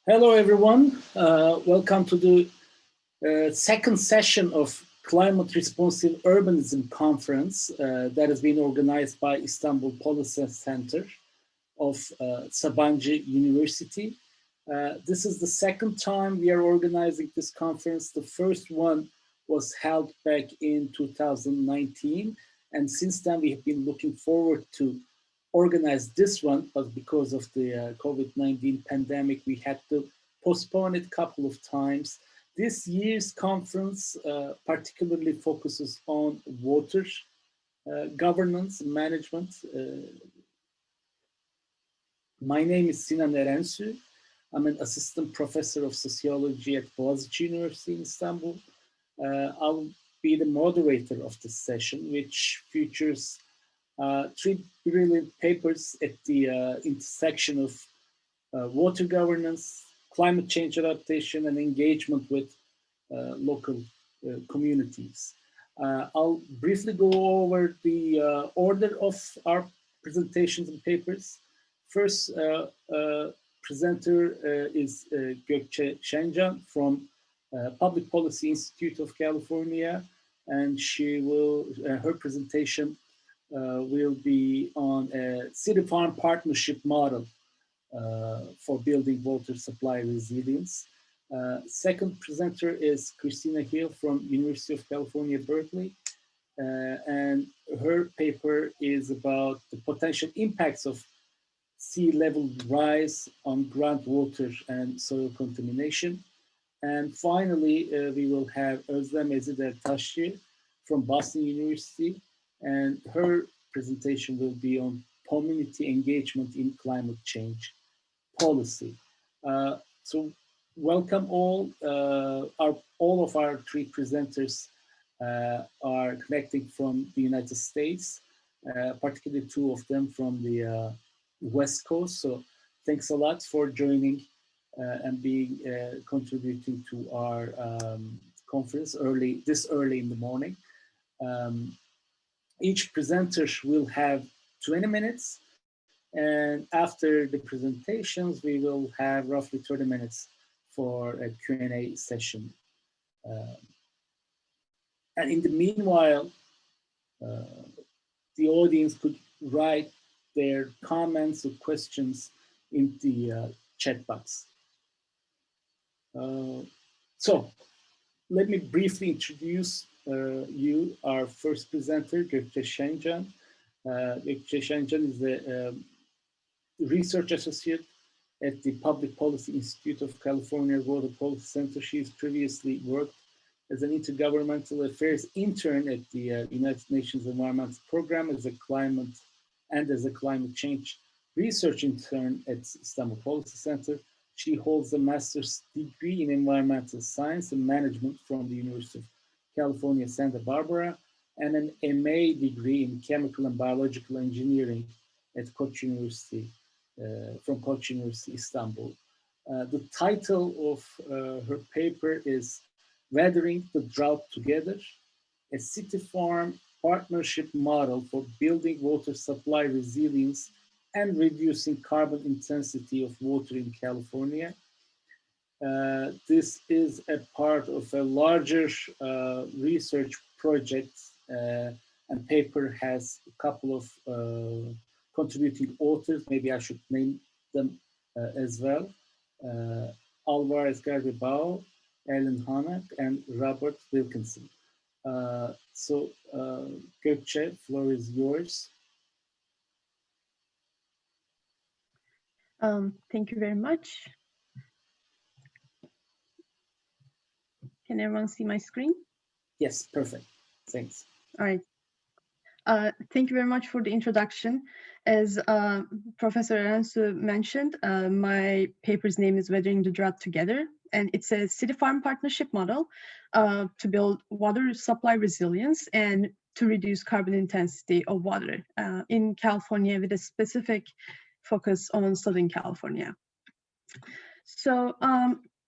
Hello, everyone. Welcome to the second session of Climate Responsive Urbanism Conference that has been organized by Istanbul Policy Center of Sabancı University. This is the second time we are organizing this conference. The first one was held back in 2019. And since then, we have been looking forward to organize this one, but because of the COVID-19 pandemic, we had to postpone it a couple of times. This year's conference particularly focuses on water governance and management. My name is Sinan Erensü. I'm an assistant professor of sociology at Boğaziçi University in Istanbul. I'll be the moderator of this session, which features three brilliant papers at the intersection of water governance, climate change adaptation, and engagement with local communities. I'll briefly go over the order of our presentations and papers. First presenter is Gökçe Sencan from Public Policy Institute of California, and she will, her presentation will be on a city farm partnership model for building water supply resilience. Second presenter is Kristina Hill from University of California, Berkeley. And her paper is about the potential impacts of sea level rise on groundwater and soil contamination. And finally, we will have Özlem Edizel-Taşcı from Boston University, and her presentation will be on community engagement in climate change policy. So welcome all. All of our three presenters are connecting from the United States, particularly two of them from the West Coast. So thanks a lot for joining and being contributing to our conference this early in the morning. Each presenter will have 20 minutes, and after the presentations, we will have roughly 30 minutes for a Q&A session. And in the meanwhile, the audience could write their comments or questions in the chat box. So let me briefly introduce you, our first presenter, Gökçe Sencan. Gökçe Sencan is a research associate at the Public Policy Institute of California Water Policy Center. She's previously worked as an intergovernmental affairs intern at the United Nations Environmental Program as a climate change research intern at Istanbul Policy Center. She holds a master's degree in environmental science and management from the University of California, Santa Barbara, and an MA degree in chemical and biological engineering at Koç University, from Koç University, Istanbul. The title of her paper is Weathering the Drought Together, a city farm partnership model for building water supply resilience and reducing carbon intensity of water in California. This is a part of a larger research project, and paper has a couple of contributing authors. Maybe I should name them as well. Alvar Escriva-Bou, Hanak, and Robert Wilkinson. So Gökçe, floor is yours. Thank you very much. Can everyone see my screen? Yes, perfect. Thanks. All right. Thank you very much for the introduction. As Professor Erensü mentioned, my paper's name is Weathering the Drought Together, and it's a city farm partnership model to build water supply resilience and to reduce carbon intensity of water in California with a specific focus on Southern California. So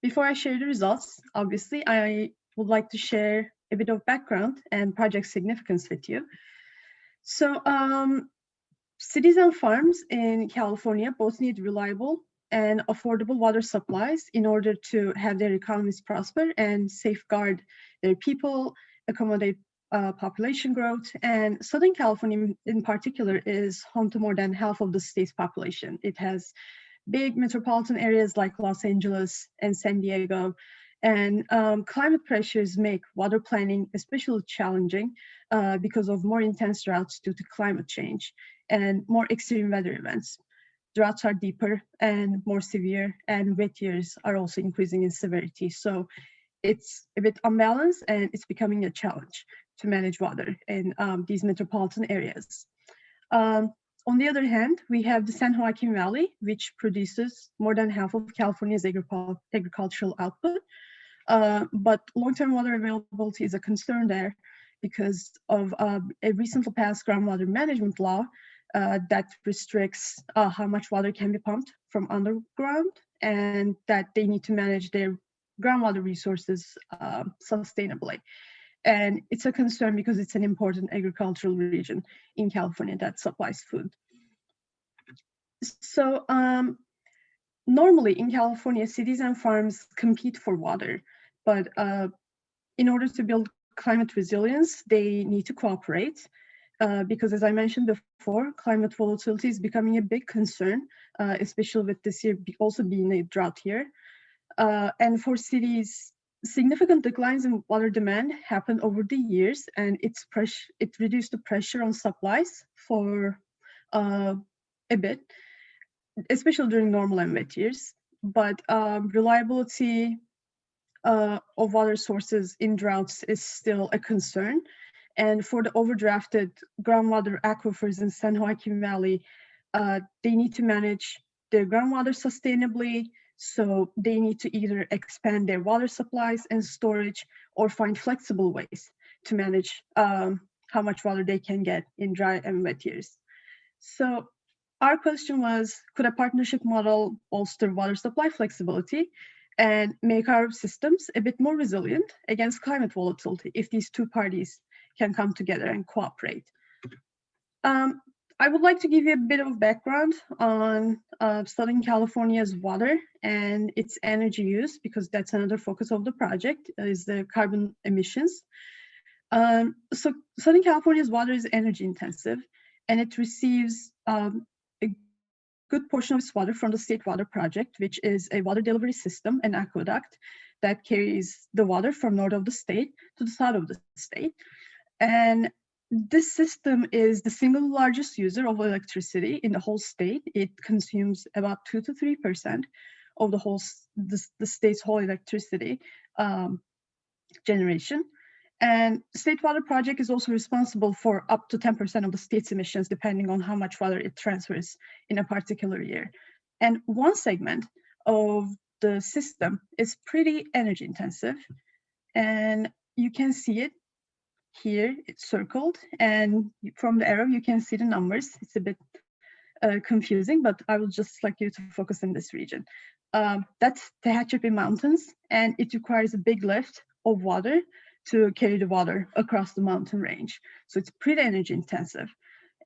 before I share the results, obviously, I would like to share a bit of background and project significance with you. So cities and farms in California both need reliable and affordable water supplies in order to have their economies prosper and safeguard their people, accommodate population growth. And Southern California in particular is home to more than half of the state's population. It has big metropolitan areas like Los Angeles and San Diego. And climate pressures make water planning especially challenging because of more intense droughts due to climate change and more extreme weather events. Droughts are deeper and more severe, and wet years are also increasing in severity. So it's a bit unbalanced, and it's becoming a challenge to manage water in these metropolitan areas. On the other hand, we have the San Joaquin Valley, which produces more than half of California's agricultural output. But long-term water availability is a concern there because of a recently passed groundwater management law that restricts how much water can be pumped from underground, and that they need to manage their groundwater resources sustainably. And it's a concern because it's an important agricultural region in California that supplies food. So normally in California, cities and farms compete for water, but in order to build climate resilience, they need to cooperate because, as I mentioned before, climate volatility is becoming a big concern, especially with this year also being a drought year. And for cities, significant declines in water demand happened over the years, and it reduced the pressure on supplies for a bit, especially during normal and wet years. But reliability of water sources in droughts is still a concern. And for the overdrafted groundwater aquifers in San Joaquin Valley, they need to manage their groundwater sustainably. So they need to either expand their water supplies and storage or find flexible ways to manage how much water they can get in dry and wet years. So our question was, could a partnership model bolster water supply flexibility and make our systems a bit more resilient against climate volatility if these two parties can come together and cooperate? I would like to give you a bit of background on Southern California's water and its energy use, because that's another focus of the project, is the carbon emissions. So Southern California's water is energy intensive, and it receives a good portion of its water from the State Water Project, which is a water delivery system, an aqueduct that carries the water from north of the state to the south of the state. And this system is the single largest user of electricity in the whole state. It consumes about 2 to 3% of the state's whole electricity generation. And State Water Project is also responsible for up to 10% of the state's emissions, depending on how much water it transfers in a particular year. And one segment of the system is pretty energy intensive, and you can see it here. It's circled, and from the arrow you can see the numbers. It's a bit confusing, but I would just like you to focus in this region. That's the Tehachapi Mountains, and it requires a big lift of water to carry the water across the mountain range. So it's pretty energy intensive.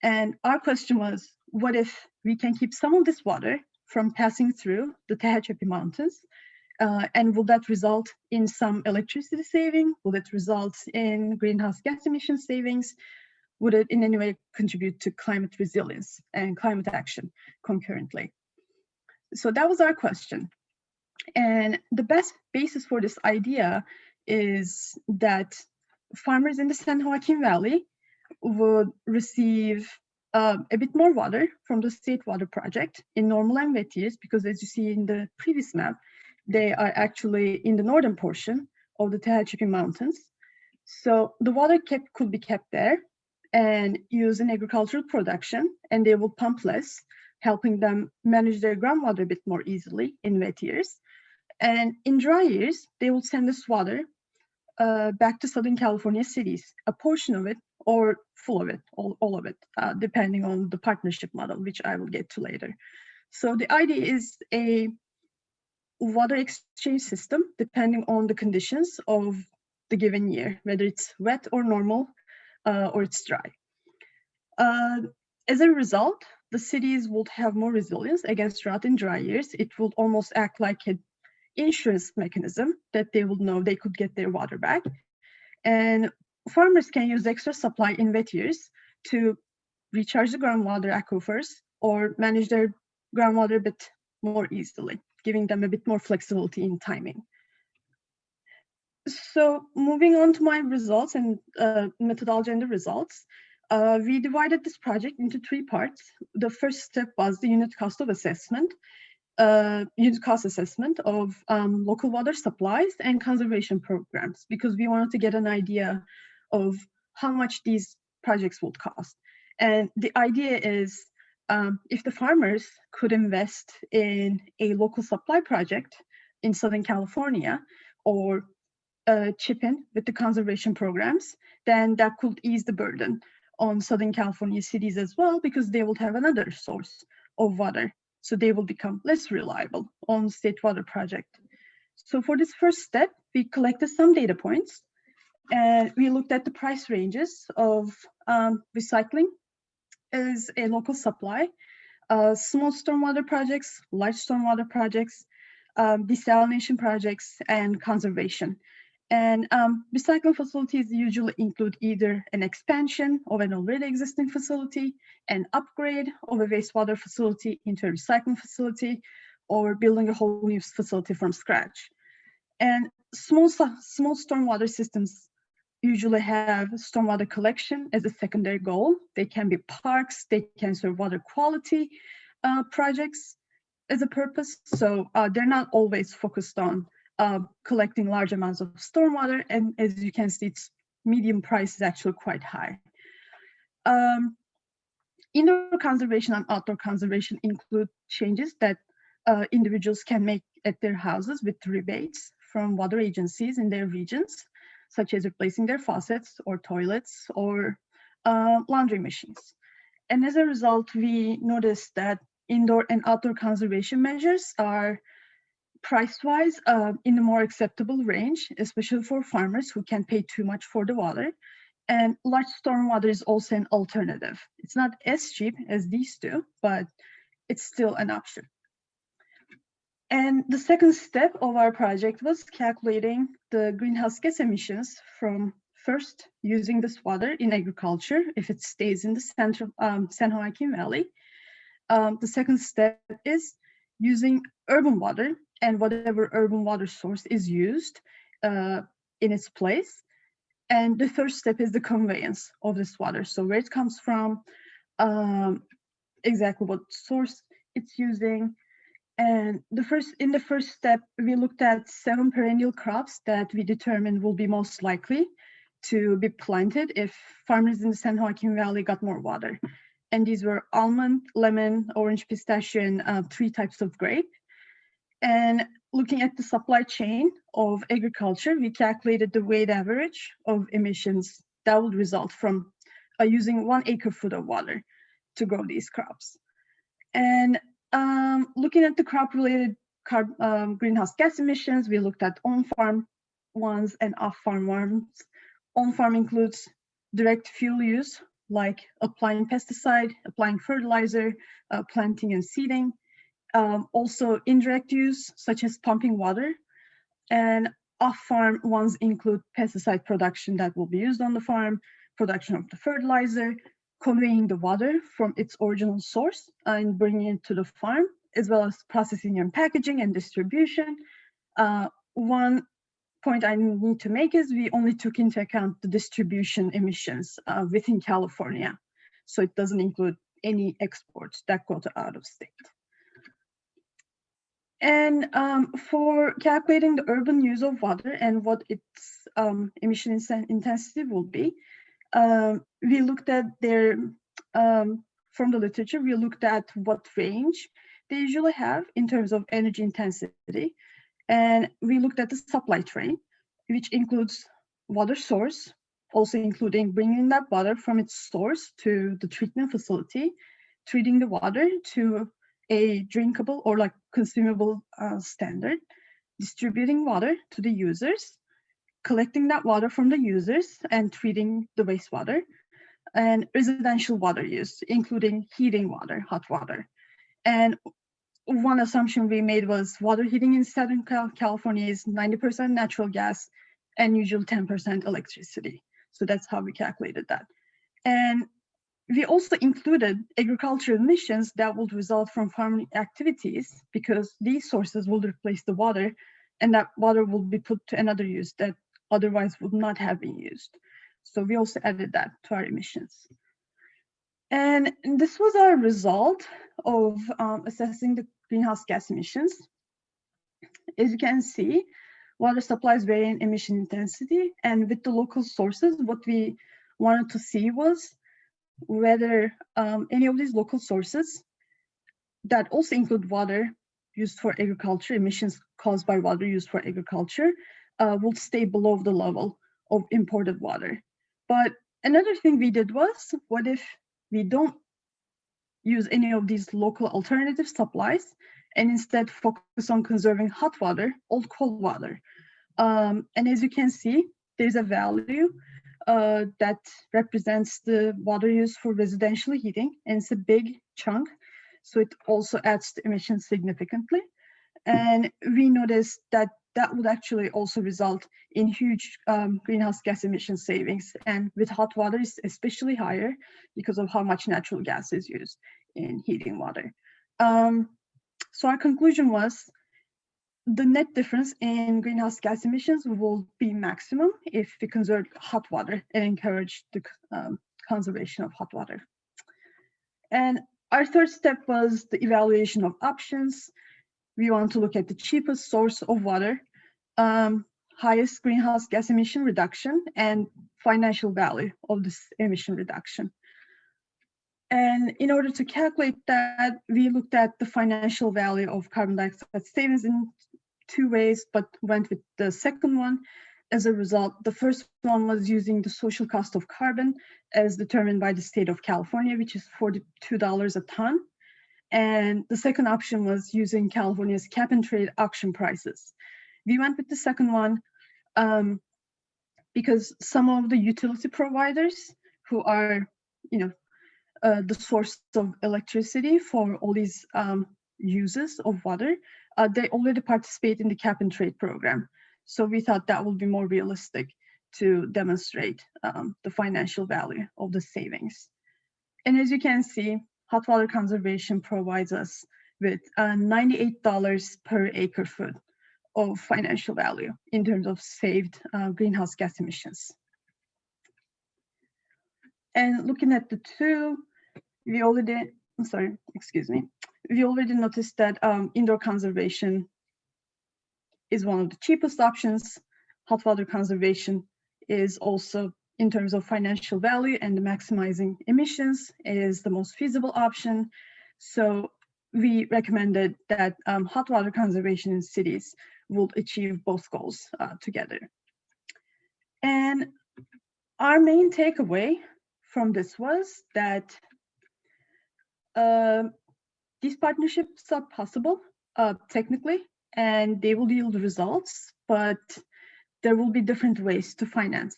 And our question was, what if we can keep some of this water from passing through the Tehachapi Mountains? And will that result in some electricity saving? Will it result in greenhouse gas emission savings? Would it in any way contribute to climate resilience and climate action concurrently? So that was our question. And the best basis for this idea is that farmers in the San Joaquin Valley would receive a bit more water from the State Water Project in normal and wet years, because as you see in the previous map, they are actually in the northern portion of the Tehachapi Mountains. So the water could be kept there and used in agricultural production, and they will pump less, helping them manage their groundwater a bit more easily in wet years. And in dry years, they will send this water back to Southern California cities, a portion of it or full of it, all of it, depending on the partnership model, which I will get to later. So the idea is a water exchange system depending on the conditions of the given year, whether it's wet or normal or it's dry. As a result, the cities would have more resilience against drought in dry years. It would almost act like an insurance mechanism that they would know they could get their water back. And farmers can use extra supply in wet years to recharge the groundwater aquifers or manage their groundwater a bit more easily, giving them a bit more flexibility in timing. So moving on to my results and methodology and the results, we divided this project into 3 parts. The first step was the unit cost assessment of local water supplies and conservation programs, because we wanted to get an idea of how much these projects would cost. And the idea is if the farmers could invest in a local supply project in Southern California or chip in with the conservation programs, then that could ease the burden on Southern California cities as well, because they will have another source of water. So they will become less reliable on state water project. So for this first step, we collected some data points and we looked at the price ranges of recycling as a local supply, small stormwater projects, large stormwater projects, desalination projects, and conservation. And recycling facilities usually include either an expansion of an already existing facility, an upgrade of a wastewater facility into a recycling facility, or building a whole new facility from scratch. And small stormwater systems usually have stormwater collection as a secondary goal. They can be parks, they can serve water quality projects as a purpose. So they're not always focused on collecting large amounts of stormwater, and as you can see, its medium price is actually quite high. Indoor conservation and outdoor conservation include changes that individuals can make at their houses with rebates from water agencies in their regions, such as replacing their faucets or toilets or laundry machines. And as a result, we noticed that indoor and outdoor conservation measures are price-wise in a more acceptable range, especially for farmers who can't pay too much for the water. And large stormwater is also an alternative. It's not as cheap as these two, but it's still an option. And the second step of our project was calculating the greenhouse gas emissions from first using this water in agriculture if it stays in the central San Joaquin Valley. The second step is using urban water and whatever urban water source is used in its place. And the third step is the conveyance of this water. So where it comes from, exactly what source it's using. And in the first step, we looked at 7 perennial crops that we determined will be most likely to be planted if farmers in the San Joaquin Valley got more water. And these were almond, lemon, orange, pistachio, and 3 types of grape. And looking at the supply chain of agriculture, we calculated the weighted average of emissions that would result from using 1 acre-foot of water to grow these crops. And looking at the crop-related greenhouse gas emissions, we looked at on-farm ones and off-farm ones. On-farm includes direct fuel use, like applying pesticide, applying fertilizer, planting and seeding. Also indirect use, such as pumping water. And off-farm ones include pesticide production that will be used on the farm, production of the fertilizer, conveying the water from its original source and bringing it to the farm, as well as processing and packaging and distribution. One point I need to make is we only took into account the distribution emissions within California. So it doesn't include any exports that go to out of state. And for calculating the urban use of water and what its emission intensity will be, we looked at their, from the literature, we looked at what range they usually have in terms of energy intensity. And we looked at the supply train, which includes water source, also including bringing that water from its source to the treatment facility, treating the water to a drinkable or like consumable standard, distributing water to the users, collecting that water from the users and treating the wastewater, and residential water use, including heating water, hot water. And one assumption we made was water heating in Southern California is 90% natural gas and usually 10% electricity. So that's how we calculated that. And we also included agricultural emissions that would result from farming activities, because these sources will replace the water, and that water will be put to another use that otherwise would not have been used. So we also added that to our emissions. And this was our result of assessing the greenhouse gas emissions. As you can see, water supplies vary in emission intensity, and with the local sources, what we wanted to see was whether any of these local sources that also include water used for agriculture, emissions caused by water used for agriculture, will stay below the level of imported water. But another thing we did was, what if we don't use any of these local alternative supplies and instead focus on conserving hot water, old cold water? And as you can see, there's a value that represents the water used for residential heating, and it's a big chunk. So it also adds to emissions significantly. And we noticed that that would actually also result in huge greenhouse gas emission savings. And with hot water, it's especially higher because of how much natural gas is used in heating water. So our conclusion was the net difference in greenhouse gas emissions will be maximum if we conserve hot water and encourage the conservation of hot water. And our third step was the evaluation of options. We want to look at the cheapest source of water, highest greenhouse gas emission reduction, and financial value of this emission reduction. And in order to calculate that, we looked at the financial value of carbon dioxide savings in two ways, but went with the second one. As a result, the first one was using the social cost of carbon as determined by the state of California, which is $42 a ton. And the second option was using California's cap and trade auction prices. We went with the second one because some of the utility providers who are, the source of electricity for all these uses of water, they already participate in the cap and trade program. So we thought that would be more realistic to demonstrate the financial value of the savings. And as you can see, hot water conservation provides us with $98 per acre foot of financial value in terms of saved greenhouse gas emissions. And looking at the two, we already noticed that indoor conservation is one of the cheapest options. Hot water conservation is also, in terms of financial value and maximizing emissions, is the most feasible option. So we recommended that hot water conservation in cities would achieve both goals together. And our main takeaway from this was that these partnerships are possible technically, and they will yield results, but there will be different ways to finance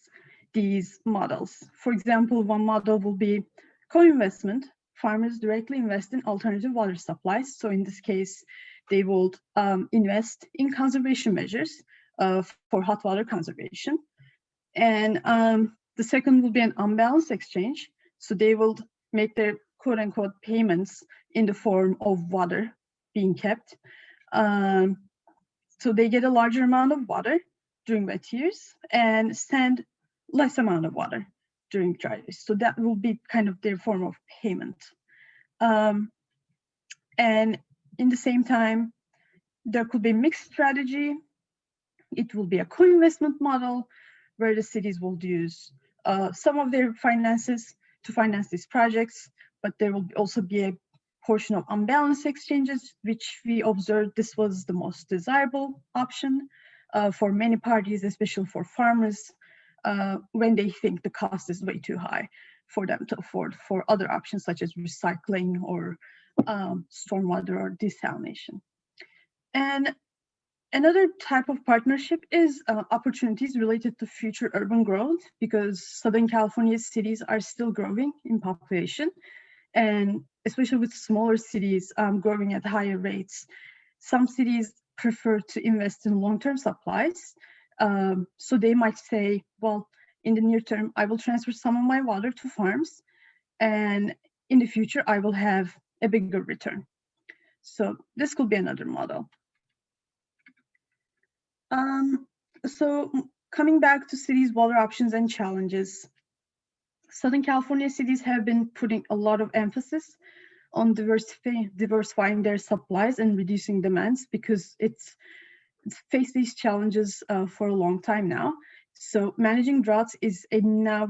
these models. For example, one model will be co-investment. Farmers directly invest in alternative water supplies. So in this case, they will invest in conservation measures for hot water conservation. And the second will be an unbalanced exchange. So they will make their quote unquote payments in the form of water being kept. So they get a larger amount of water during wet years and send less amount of water during dry years. So that will be kind of their form of payment. And in the same time, there could be a mixed strategy. It will be a co-investment model where the cities will use some of their finances to finance these projects, but there will also be a portion of unbalanced exchanges, which we observed this was the most desirable option for many parties, especially for farmers, when they think the cost is way too high for them to afford for other options such as recycling or stormwater or desalination. And Another type of partnership is opportunities related to future urban growth, because Southern California cities are still growing in population, and especially with smaller cities growing at higher rates. Some cities prefer to invest in long-term supplies. So they might say, well, in the near term, I will transfer some of my water to farms, and in the future, I will have a bigger return. So this could be another model. So coming back to cities' water options and challenges, Southern California cities have been putting a lot of emphasis on diversifying their supplies and reducing demands, because it's faced these challenges for a long time now. So managing droughts is a now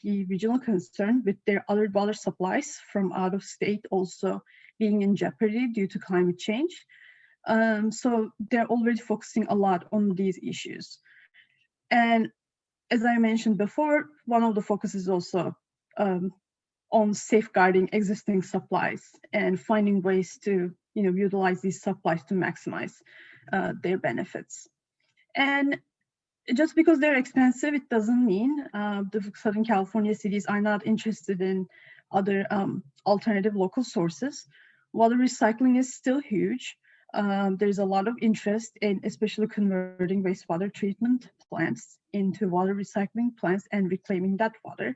key regional concern, with their other water supplies from out of state also being in jeopardy due to climate change. So they're already focusing a lot on these issues. And as I mentioned before, one of the focuses is also on safeguarding existing supplies and finding ways to utilize these supplies to maximize their benefits. And just because they're expensive, it doesn't mean the Southern California cities are not interested in other alternative local sources. Water recycling is still huge. There's a lot of interest in especially converting wastewater treatment plants into water recycling plants and reclaiming that water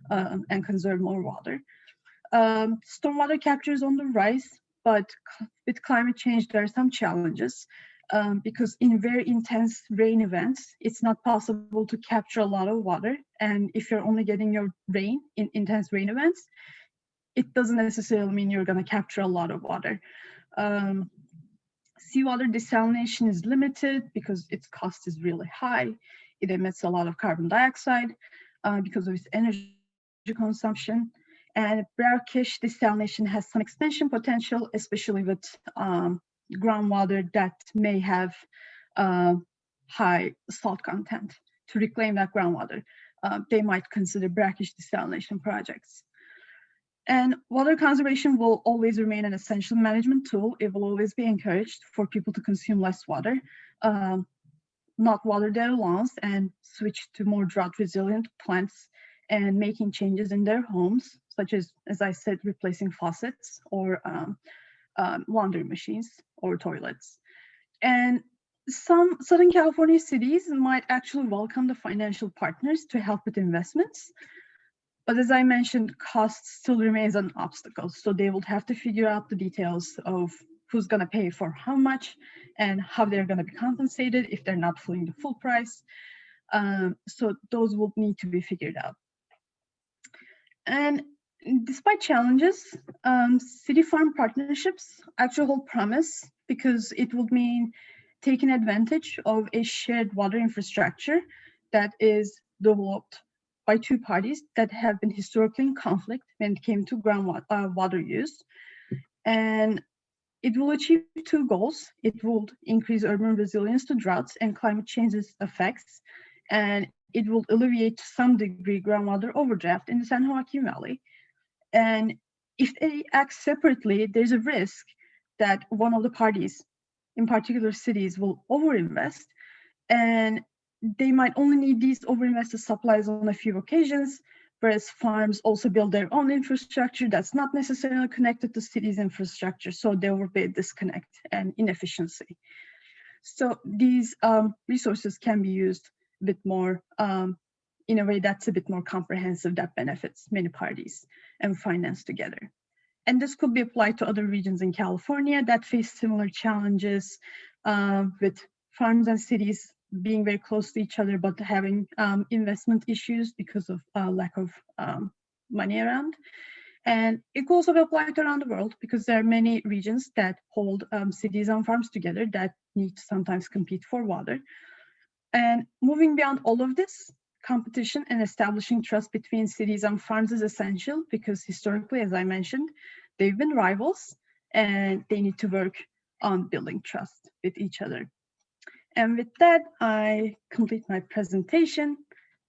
and conserve more water. Stormwater capture is on the rise, but with climate change, there are some challenges. Because in very intense rain events, it's not possible to capture a lot of water. And if you're only getting your rain in intense rain events, it doesn't necessarily mean you're going to capture a lot of water. Seawater desalination is limited because its cost is really high. It emits a lot of carbon dioxide because of its energy consumption. And brackish desalination has some expansion potential, especially with groundwater that may have high salt content. To reclaim that groundwater, they might consider brackish desalination projects. And water conservation will always remain an essential management tool. It will always be encouraged for people to consume less water, not water their lawns, and switch to more drought-resilient plants and making changes in their homes, such as I said, replacing faucets or laundry machines or toilets. And some Southern California cities might actually welcome the financial partners to help with investments. But as I mentioned, cost still remains an obstacle. So they will have to figure out the details of who's going to pay for how much and how they're going to be compensated if they're not filling the full price. So those will need to be figured out. And despite challenges, city farm partnerships actually hold promise, because it would mean taking advantage of a shared water infrastructure that is developed by two parties that have been historically in conflict when it came to groundwater water use. And it will achieve two goals. It will increase urban resilience to droughts and climate change's effects, and it will alleviate to some degree groundwater overdraft in the San Joaquin Valley. And if they act separately, there's a risk that one of the parties, in particular cities, will overinvest, and they might only need these overinvested supplies on a few occasions, whereas farms also build their own infrastructure that's not necessarily connected to cities' infrastructure, so there will be a disconnect and inefficiency. So these resources can be used a bit more in a way that's a bit more comprehensive, that benefits many parties and financed together. And this could be applied to other regions in California that face similar challenges, with farms and cities being very close to each other, but having investment issues because of lack of money around. And it could also be applied around the world, because there are many regions that hold cities and farms together that need to sometimes compete for water. And moving beyond all of this, competition and establishing trust between cities and farms is essential, because historically, as I mentioned, they've been rivals and they need to work on building trust with each other. And with that, I complete my presentation.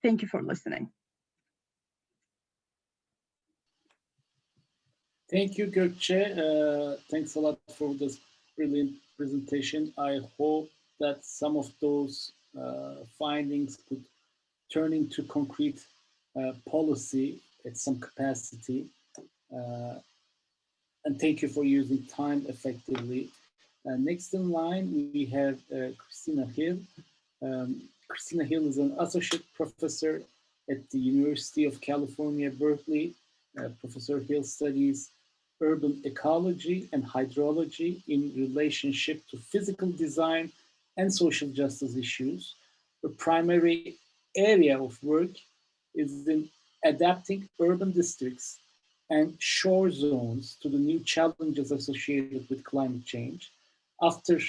Thank you for listening. Thank you, Gökçe. Thanks a lot for this brilliant presentation. I hope that some of those findings could turn into concrete policy at some capacity. And thank you for using time effectively. Next in line, we have Kristina Hill. Kristina Hill is an associate professor at the University of California, Berkeley. Professor Hill studies urban ecology and hydrology in relationship to physical design and social justice issues. Her primary area of work is in adapting urban districts and shore zones to the new challenges associated with climate change. After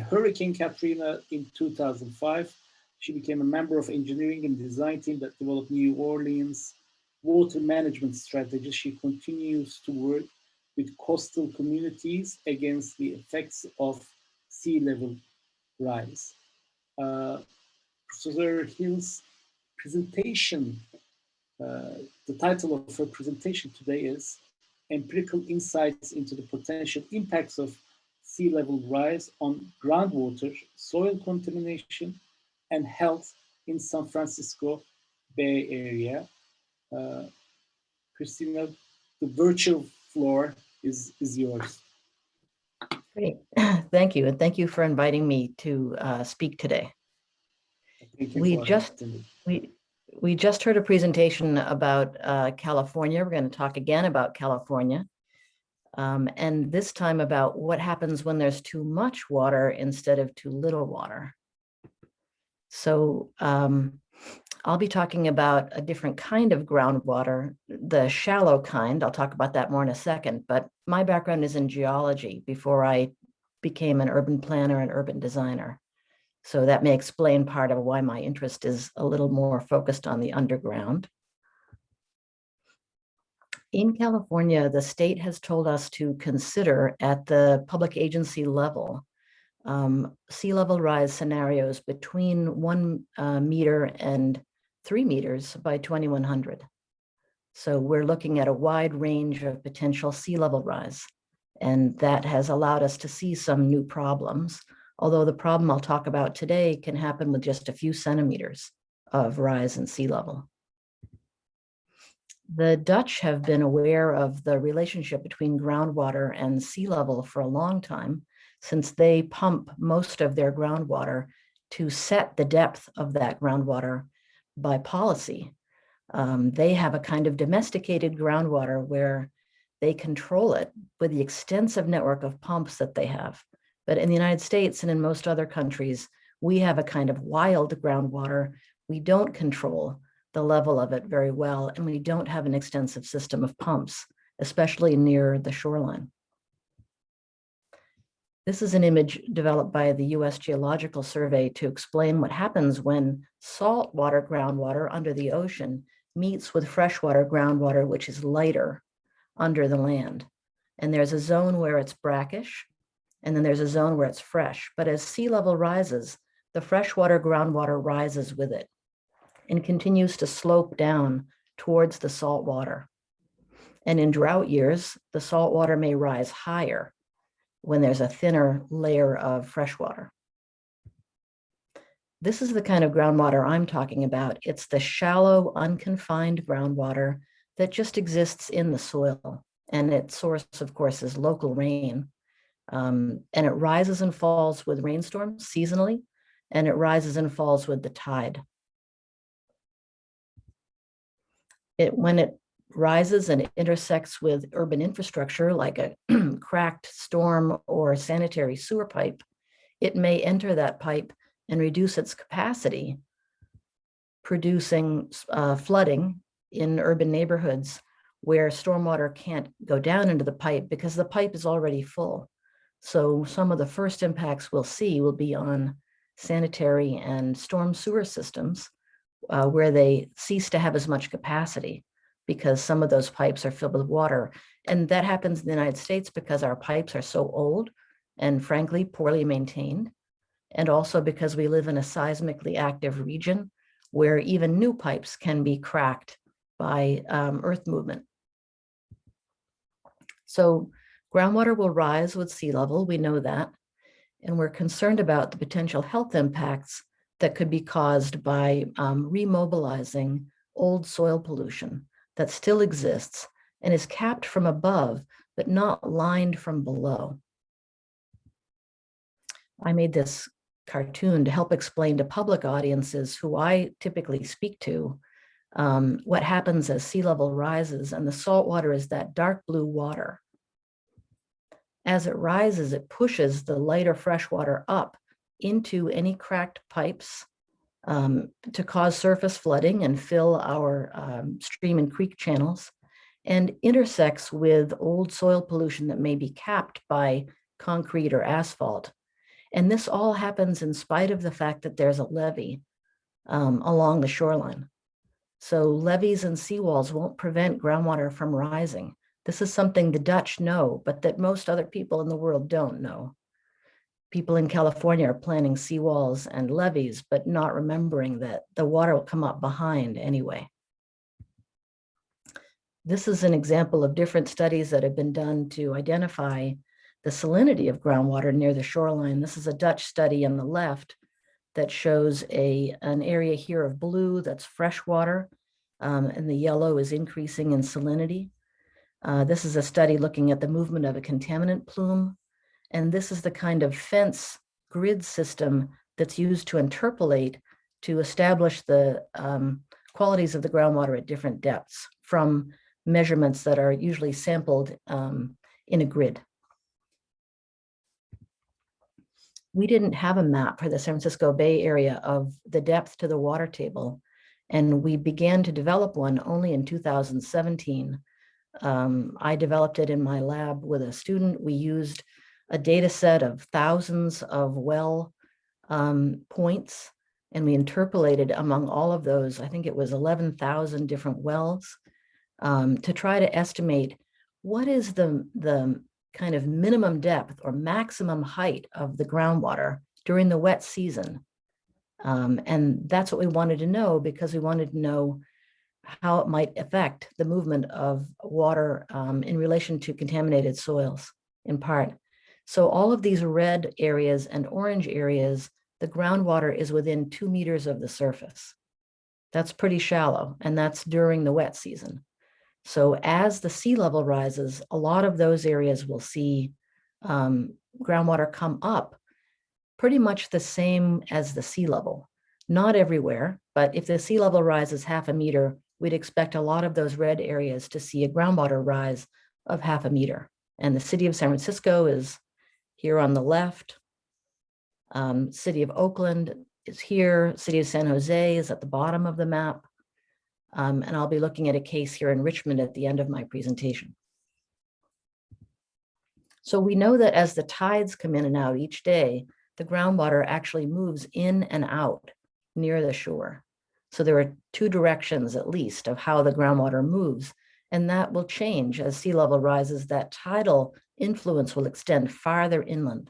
Hurricane Katrina in 2005, she became a member of engineering and design team that developed New Orleans water management strategies. She continues to work with coastal communities against the effects of sea level rise. Professor Hill's presentation, the title of her presentation today is Empirical Insights into the Potential Impacts of Sea Level Rise on Groundwater, Soil Contamination, and Health in San Francisco Bay Area. Kristina, the virtual floor is yours. Great, thank you. And thank you for inviting me to speak today. Thank you we just heard a presentation about California. We're going to talk again about California. And this time about what happens when there's too much water instead of too little water. So I'll be talking about a different kind of groundwater, the shallow kind. I'll talk about that more in a second, but my background is in geology before I became an urban planner and urban designer. So that may explain part of why my interest is a little more focused on the underground. In California, the state has told us to consider at the public agency level sea level rise scenarios between 1 meter and 3 meters by 2100. So we're looking at a wide range of potential sea level rise. And that has allowed us to see some new problems, although the problem I'll talk about today can happen with just a few centimeters of rise in sea level. The Dutch have been aware of the relationship between groundwater and sea level for a long time, since they pump most of their groundwater to set the depth of that groundwater by policy. They have a kind of domesticated groundwater where they control it with the extensive network of pumps that they have. But in the United States and in most other countries, we have a kind of wild groundwater. We don't control the level of it very well, and we don't have an extensive system of pumps, especially near the shoreline. This is an image developed by the US Geological Survey to explain what happens when saltwater groundwater under the ocean meets with freshwater groundwater, which is lighter under the land. And there's a zone where it's brackish, and then there's a zone where it's fresh. But as sea level rises, the freshwater groundwater rises with it and continues to slope down towards the salt water. And in drought years, the salt water may rise higher when there's a thinner layer of freshwater. This is the kind of groundwater I'm talking about. It's the shallow, unconfined groundwater that just exists in the soil. And its source, of course, is local rain. And it rises and falls with rainstorms seasonally, and it rises and falls with the tide. When it rises and it intersects with urban infrastructure like a cracked storm or sanitary sewer pipe, it may enter that pipe and reduce its capacity, producing flooding in urban neighborhoods where stormwater can't go down into the pipe because the pipe is already full. So some of the first impacts we'll see will be on sanitary and storm sewer systems where they cease to have as much capacity because some of those pipes are filled with water. And that happens in the United States because our pipes are so old and frankly, poorly maintained. And also because we live in a seismically active region where even new pipes can be cracked by earth movement. So groundwater will rise with sea level, we know that. And we're concerned about the potential health impacts that could be caused by remobilizing old soil pollution that still exists and is capped from above, but not lined from below. I made this cartoon to help explain to public audiences who I typically speak to what happens as sea level rises, and the salt water is that dark blue water. As it rises, it pushes the lighter fresh water up into any cracked pipes to cause surface flooding and fill our stream and creek channels, and intersects with old soil pollution that may be capped by concrete or asphalt. And this all happens in spite of the fact that there's a levee along the shoreline. So levees and seawalls won't prevent groundwater from rising. This is something the Dutch know, but that most other people in the world don't know. People in California are planning seawalls and levees, but not remembering that the water will come up behind anyway. This is an example of different studies that have been done to identify the salinity of groundwater near the shoreline. This is a Dutch study on the left that shows an area here of blue that's fresh water, and the yellow is increasing in salinity. This is a study looking at the movement of a contaminant plume, and this is the kind of fence grid system that's used to interpolate to establish the qualities of the groundwater at different depths from measurements that are usually sampled in a grid. We didn't have a map for the San Francisco Bay Area of the depth to the water table, and we began to develop one only in 2017. I developed it in my lab with a student. We used a data set of thousands of well points, and we interpolated among all of those, I think it was 11,000 different wells, to try to estimate what is the kind of minimum depth or maximum height of the groundwater during the wet season. And that's what we wanted to know, because we wanted to know how it might affect the movement of water in relation to contaminated soils in part. So all of these red areas and orange areas, the groundwater is within 2 meters of the surface. That's pretty shallow, and that's during the wet season. So as the sea level rises, a lot of those areas will see groundwater come up pretty much the same as the sea level. Not everywhere, but if the sea level rises 0.5 meter, we'd expect a lot of those red areas to see a groundwater rise of 0.5 meter. And the city of San Francisco is here on the left. City of Oakland is here. City of San Jose is at the bottom of the map. And I'll be looking at a case here in Richmond at the end of my presentation. So we know that as the tides come in and out each day, the groundwater actually moves in and out near the shore. So there are 2 directions at least of how the groundwater moves, and that will change as sea level rises. That tidal influence will extend farther inland.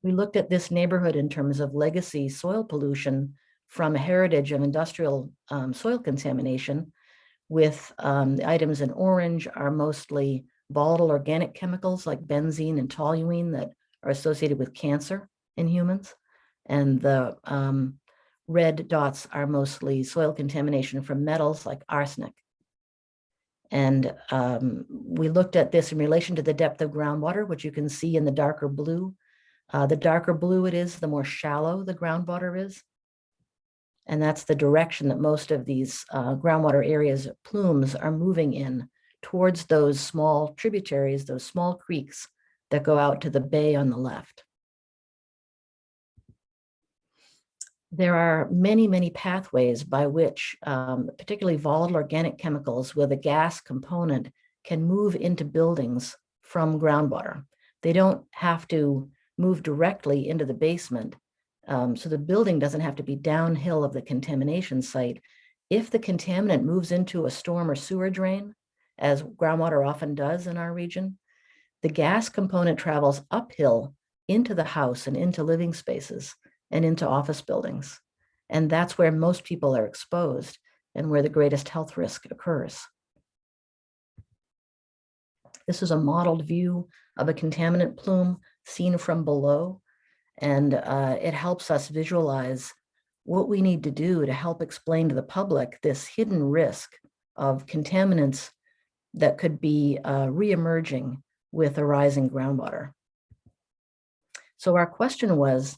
We looked at this neighborhood in terms of legacy soil pollution from a heritage of industrial soil contamination, with the items in orange are mostly volatile organic chemicals like benzene and toluene that are associated with cancer in humans. And the red dots are mostly soil contamination from metals like arsenic. And we looked at this in relation to the depth of groundwater, which you can see in the darker blue. The darker blue it is, the more shallow the groundwater is. And that's the direction that most of these groundwater areas, plumes, are moving in towards those small tributaries, those small creeks that go out to the bay on the left. There are many, many pathways by which particularly volatile organic chemicals with a gas component can move into buildings from groundwater. They don't have to move directly into the basement. So the building doesn't have to be downhill of the contamination site. If the contaminant moves into a storm or sewer drain, as groundwater often does in our region, the gas component travels uphill into the house and into living spaces and into office buildings. And that's where most people are exposed and where the greatest health risk occurs. This is a modeled view of a contaminant plume seen from below. And it helps us visualize what we need to do to help explain to the public this hidden risk of contaminants that could be re-emerging with a rising groundwater. So our question was,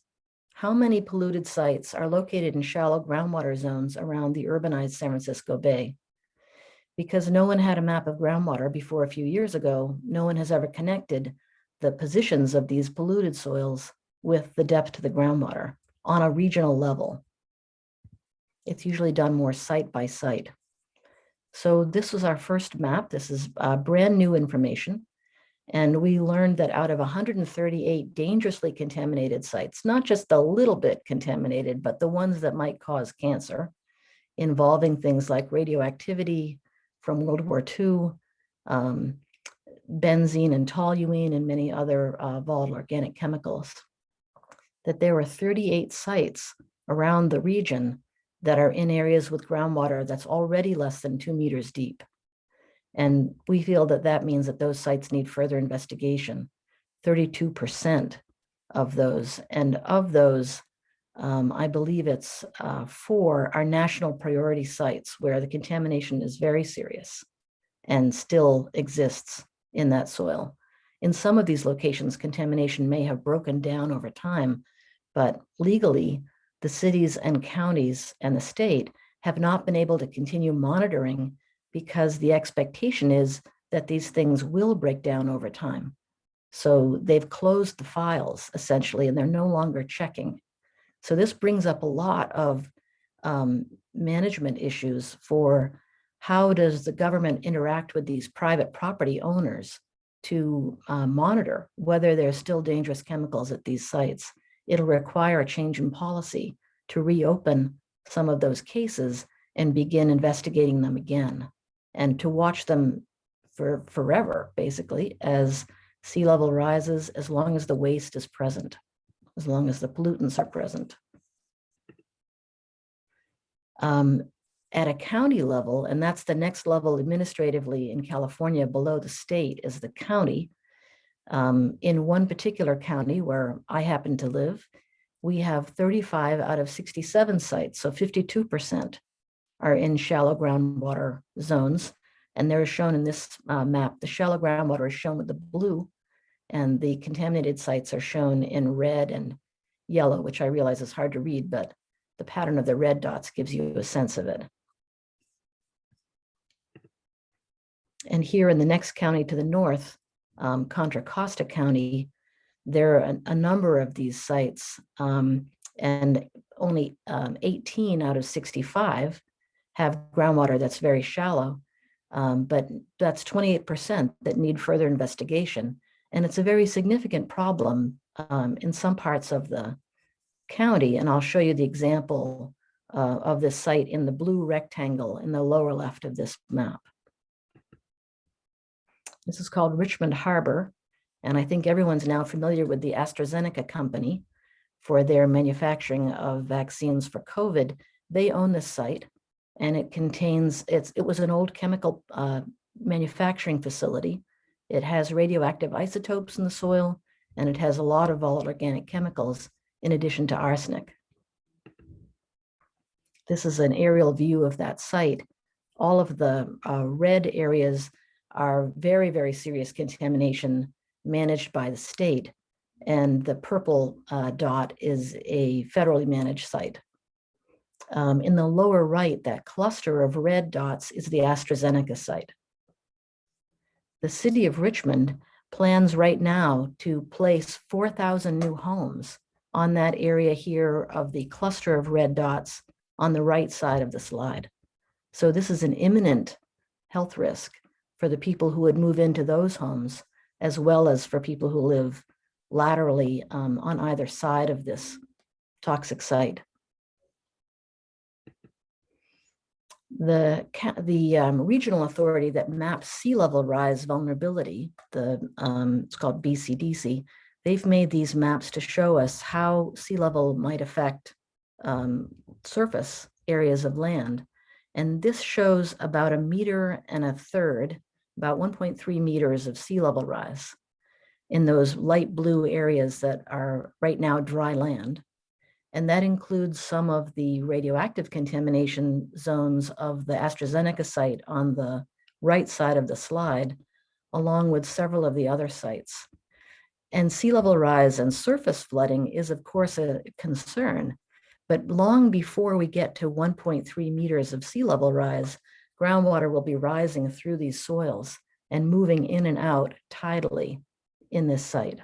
how many polluted sites are located in shallow groundwater zones around the urbanized San Francisco Bay? Because no one had a map of groundwater before a few years ago, no one has ever connected the positions of these polluted soils with the depth to the groundwater on a regional level. It's usually done more site by site. So this was our first map. This is brand new information. And we learned that out of 138 dangerously contaminated sites, not just a little bit contaminated, but the ones that might cause cancer, involving things like radioactivity from World War II, benzene and toluene, and many other volatile organic chemicals, that there were 38 sites around the region that are in areas with groundwater that's already less than 2 meters deep. And we feel that that means that those sites need further investigation, 32% of those. And of those, I believe it's 4 are national priority sites where the contamination is very serious and still exists in that soil. In some of these locations, contamination may have broken down over time, but legally, the cities and counties and the state have not been able to continue monitoring because the expectation is that these things will break down over time. So they've closed the files essentially, and they're no longer checking. So this brings up a lot of management issues for how does the government interact with these private property owners to monitor whether there's still dangerous chemicals at these sites. It'll require a change in policy to reopen some of those cases and begin investigating them again, and to watch them for forever, basically, as sea level rises, as long as the waste is present, as long as the pollutants are present. At a county level, and that's the next level administratively in California below the state, is the county. In one particular county where I happen to live, we have 35 out of 67 sites, so 52% are in shallow groundwater zones. And they're shown in this map. The shallow groundwater is shown with the blue, and the contaminated sites are shown in red and yellow, which I realize is hard to read, but the pattern of the red dots gives you a sense of it. And here in the next county to the north, Contra Costa County, there are a number of these sites, and only 18 out of 65 have groundwater that's very shallow, but that's 28% that need further investigation. And it's a very significant problem in some parts of the county. And I'll show you the example of this site in the blue rectangle in the lower left of this map. This is called Richmond Harbor. And I think everyone's now familiar with the AstraZeneca company for their manufacturing of vaccines for COVID. They own this site, and it contains, it was an old chemical manufacturing facility. It has radioactive isotopes in the soil, and it has a lot of volatile organic chemicals in addition to arsenic. This is an aerial view of that site. All of the red areas are very, very serious contamination managed by the state. And the purple dot is a federally managed site. In the lower right, that cluster of red dots is the AstraZeneca site. The city of Richmond plans right now to place 4,000 new homes on that area here of the cluster of red dots on the right side of the slide. So this is an imminent health risk for the people who would move into those homes, as well as for people who live laterally on either side of this toxic site. The regional authority that maps sea level rise vulnerability, it's called BCDC, they've made these maps to show us how sea level might affect surface areas of land. And this shows about 1.33 meters, about 1.3 meters of sea level rise. in those light blue areas that are right now dry land. And that includes some of the radioactive contamination zones of the AstraZeneca site on the right side of the slide, along with several of the other sites. And sea level rise and surface flooding is, of course, a concern. But long before we get to 1.3 meters of sea level rise, groundwater will be rising through these soils and moving in and out tidally in this site.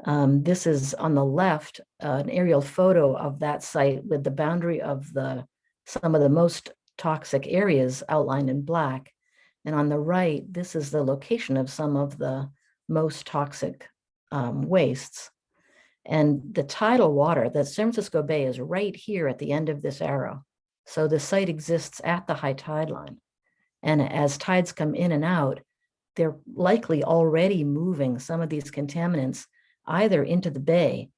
This is on the left, an aerial photo of that site with the boundary of some of the most toxic areas outlined in black. And on the right, this is the location of some of the most toxic wastes. And the tidal water, the San Francisco Bay is right here at the end of this arrow. So the site exists at the high tide line. And as tides come in and out, they're likely already moving some of these contaminants either into the bay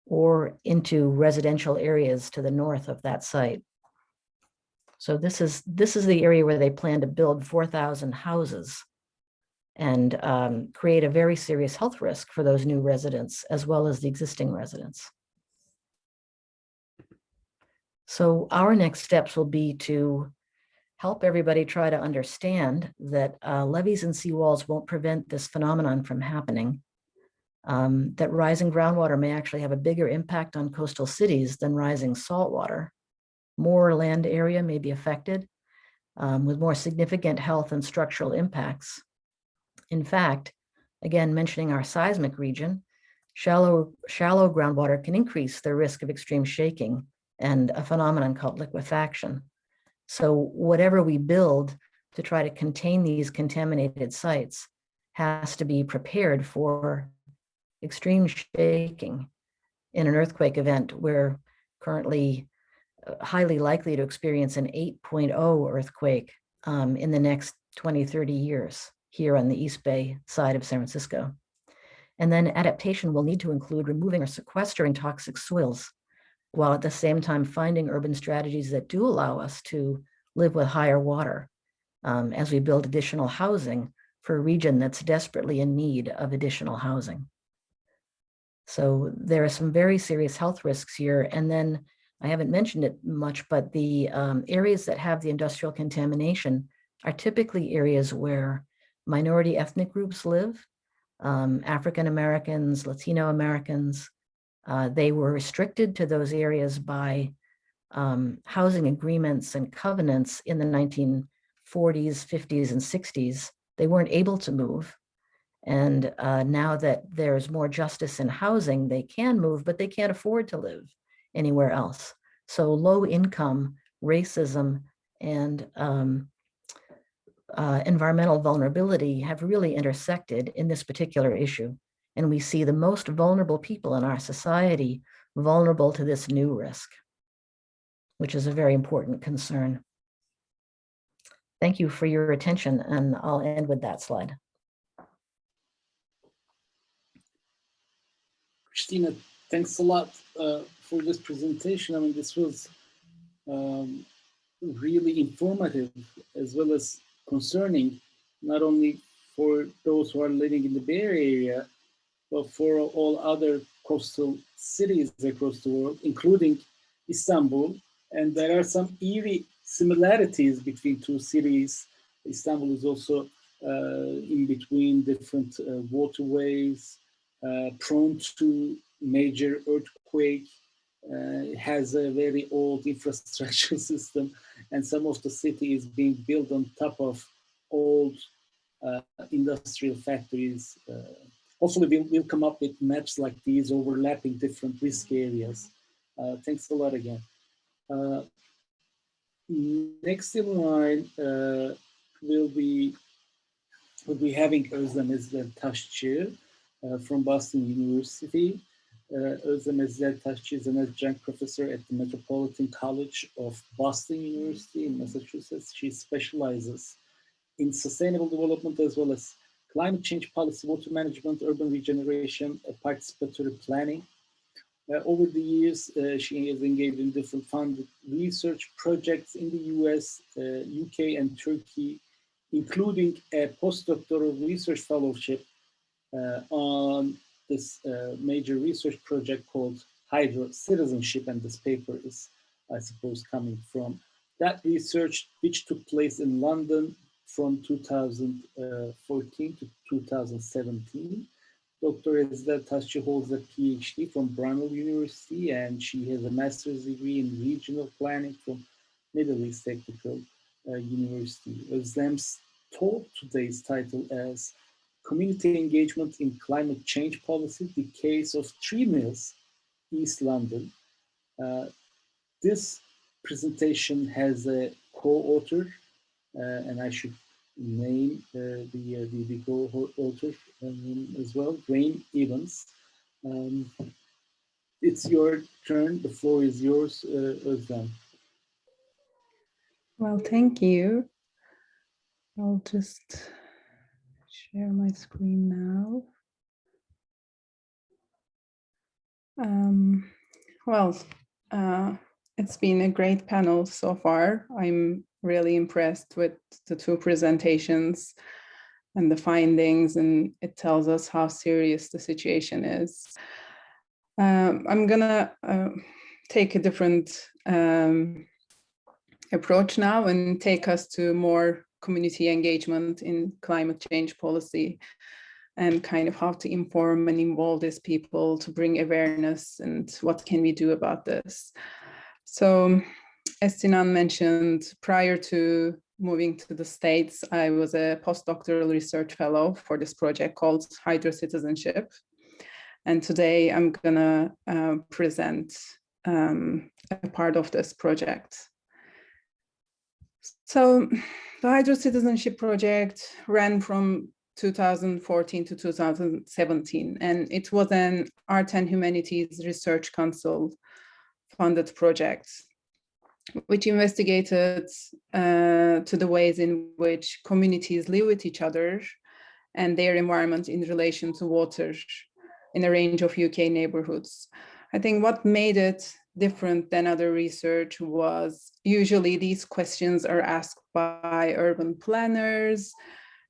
or into residential areas to the north of that site. So this is the area where they plan to build 4,000 houses and create a very serious health risk for those new residents as well as the existing residents. So our next steps will be to help everybody try to understand that levees and seawalls won't prevent this phenomenon from happening, that rising groundwater may actually have a bigger impact on coastal cities than rising saltwater. More land area may be affected with more significant health and structural impacts. In fact, again, mentioning our seismic region, shallow groundwater can increase the risk of extreme shaking and a phenomenon called liquefaction. So whatever we build to try to contain these contaminated sites has to be prepared for extreme shaking in an earthquake event. We're currently highly likely to experience an 8.0 earthquake in the next 20, 30 years here on the East Bay side of San Francisco. And then adaptation will need to include removing or sequestering toxic soils, while at the same time finding urban strategies that do allow us to live with higher water as we build additional housing for a region that's desperately in need of additional housing. So there are some very serious health risks here. And then I haven't mentioned it much, but the areas that have the industrial contamination are typically areas where minority ethnic groups live, African Americans, Latino Americans. They were restricted to those areas by housing agreements and covenants in the 1940s, 50s, and 60s. They weren't able to move. And now that there's more justice in housing, they can move, but they can't afford to live anywhere else. So low income, racism, and environmental vulnerability have really intersected in this particular issue. And we see the most vulnerable people in our society vulnerable to this new risk, which is a very important concern. Thank you for your attention, and I'll end with that slide. Kristina, thanks a lot for this presentation. I mean, this was really informative as well as concerning, not only for those who are living in the Bay Area, but for all other coastal cities across the world, including Istanbul. And there are some eerie similarities between two cities. Istanbul is also in between different waterways, prone to major earthquake, has a very old infrastructure system, and some of the city is being built on top of old industrial factories. Hopefully we'll come up with maps like these overlapping different risk areas. Thanks a lot again. Next in line we'll be having Özlem Edizel-Taşcı from Boston University. Özlem Edizel-Taşcı is an adjunct professor at the Metropolitan College of Boston University in Massachusetts. She specializes in sustainable development as well as climate change policy, water management, urban regeneration, participatory planning. Over the years, she has engaged in different funded research projects in the US, UK, and Turkey including a postdoctoral research fellowship on this major research project called Hydrocitizenship, and this paper is, I suppose, coming from that research, which took place in London from 2014 to 2017. Dr. Edizel-Taşcı holds a PhD from Brunel University, and she has a master's degree in regional planning from Middle East Technical University. Özlem's talk today is titled as Community Engagement in Climate Change Policy, the Case of 3 Mills, East London. This presentation has a co-author, and I should name the co-author as well, Graeme Evans. It's your turn. The floor is yours, Özlem. Well, thank you. I'll just share my screen now. It's been a great panel so far. I'm really impressed with the 2 presentations and the findings, and it tells us how serious the situation is. I'm gonna take a different approach now and take us to more community engagement in climate change policy, and kind of how to inform and involve these people to bring awareness and what can we do about this. So as Sinan mentioned, prior to moving to the States, I was a postdoctoral research fellow for this project called Hydrocitizenship. And today I'm gonna present a part of this project. So the Hydrocitizenship Project ran from 2014 to 2017, and it was an Art and Humanities Research Council funded project, which investigated to the ways in which communities live with each other and their environment in relation to water in a range of UK neighborhoods. I think what made it different than other research was usually these questions are asked by urban planners,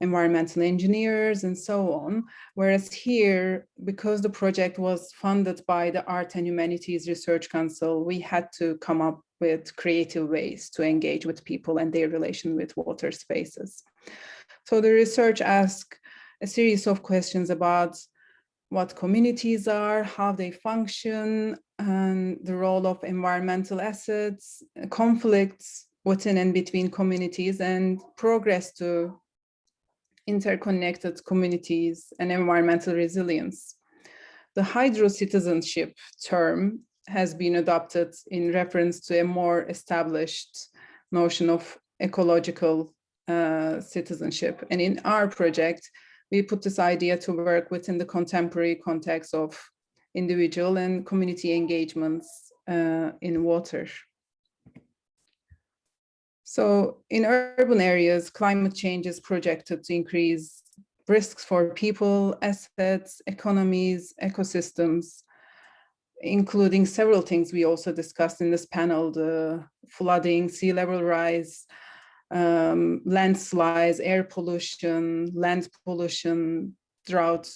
environmental engineers, and so on. Whereas here, because the project was funded by the Art and Humanities Research Council, we had to come up with creative ways to engage with people and their relation with water spaces. So the research asked a series of questions about what communities are, how they function, and the role of environmental assets, conflicts within and between communities, and progress to interconnected communities and environmental resilience. The hydrocitizenship term has been adopted in reference to a more established notion of ecological citizenship. And in our project, we put this idea to work within the contemporary context of individual and community engagements in water. So in urban areas, climate change is projected to increase risks for people, assets, economies, ecosystems, including several things we also discussed in this panel: the flooding, sea level rise, landslides, air pollution, land pollution, drought,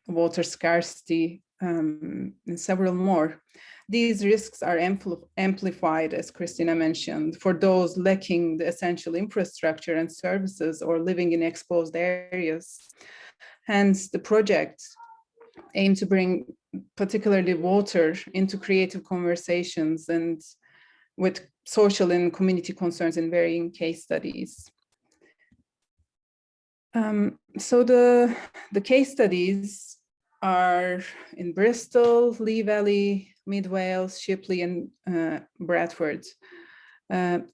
water scarcity, and several more. These risks are amplified, as Kristina mentioned, for those lacking the essential infrastructure and services or living in exposed areas. Hence, the project aimed to bring particularly water into creative conversations and with social and community concerns in varying case studies. So the case studies are in Bristol, Lee Valley, Mid Wales, Shipley, and Bradford.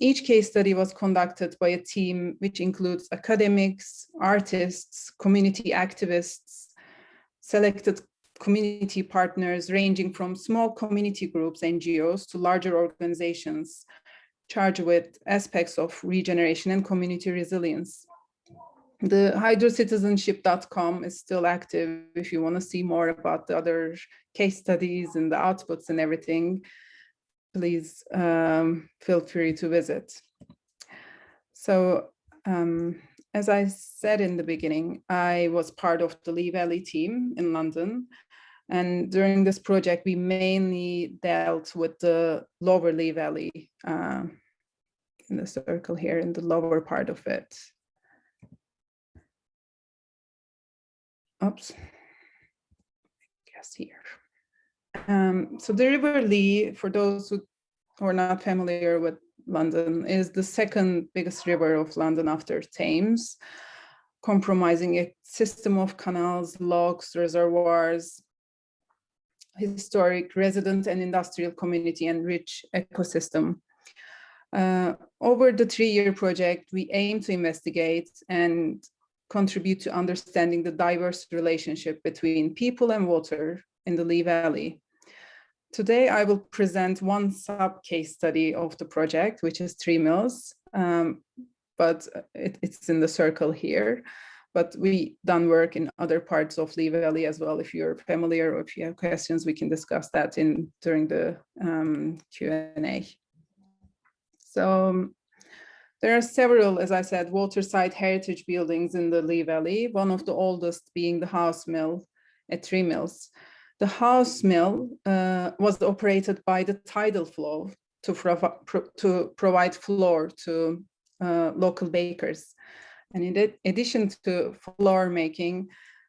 Each case study was conducted by a team which includes academics, artists, community activists, selected community partners ranging from small community groups, NGOs, to larger organizations charged with aspects of regeneration and community resilience. The hydrocitizenship.com is still active if you want to see more about the other case studies and the outputs and everything. Please feel free to visit. So as I said in the beginning, I was part of the Lee Valley team in London. And during this project, we mainly dealt with the lower Lee Valley, in the circle here, in the lower part of it. Oops, I guess here. So the River Lee, for those who are not familiar with London, is the second biggest river of London after Thames, comprising a system of canals, locks, reservoirs, historic resident and industrial community, and rich ecosystem. Over the 3-year project, we aim to investigate and contribute to understanding the diverse relationship between people and water in the Lee Valley. Today, I will present one sub-case study of the project, which is 3 mills, but it's in the circle here. But we done work in other parts of Lee Valley as well. If you're familiar or if you have questions, we can discuss that during the Q&A. So there are several, as I said, waterside heritage buildings in the Lee Valley, one of the oldest being the house mill at 3 mills. The house mill was operated by the tidal flow to provide flour to local bakers. And in addition to flour making,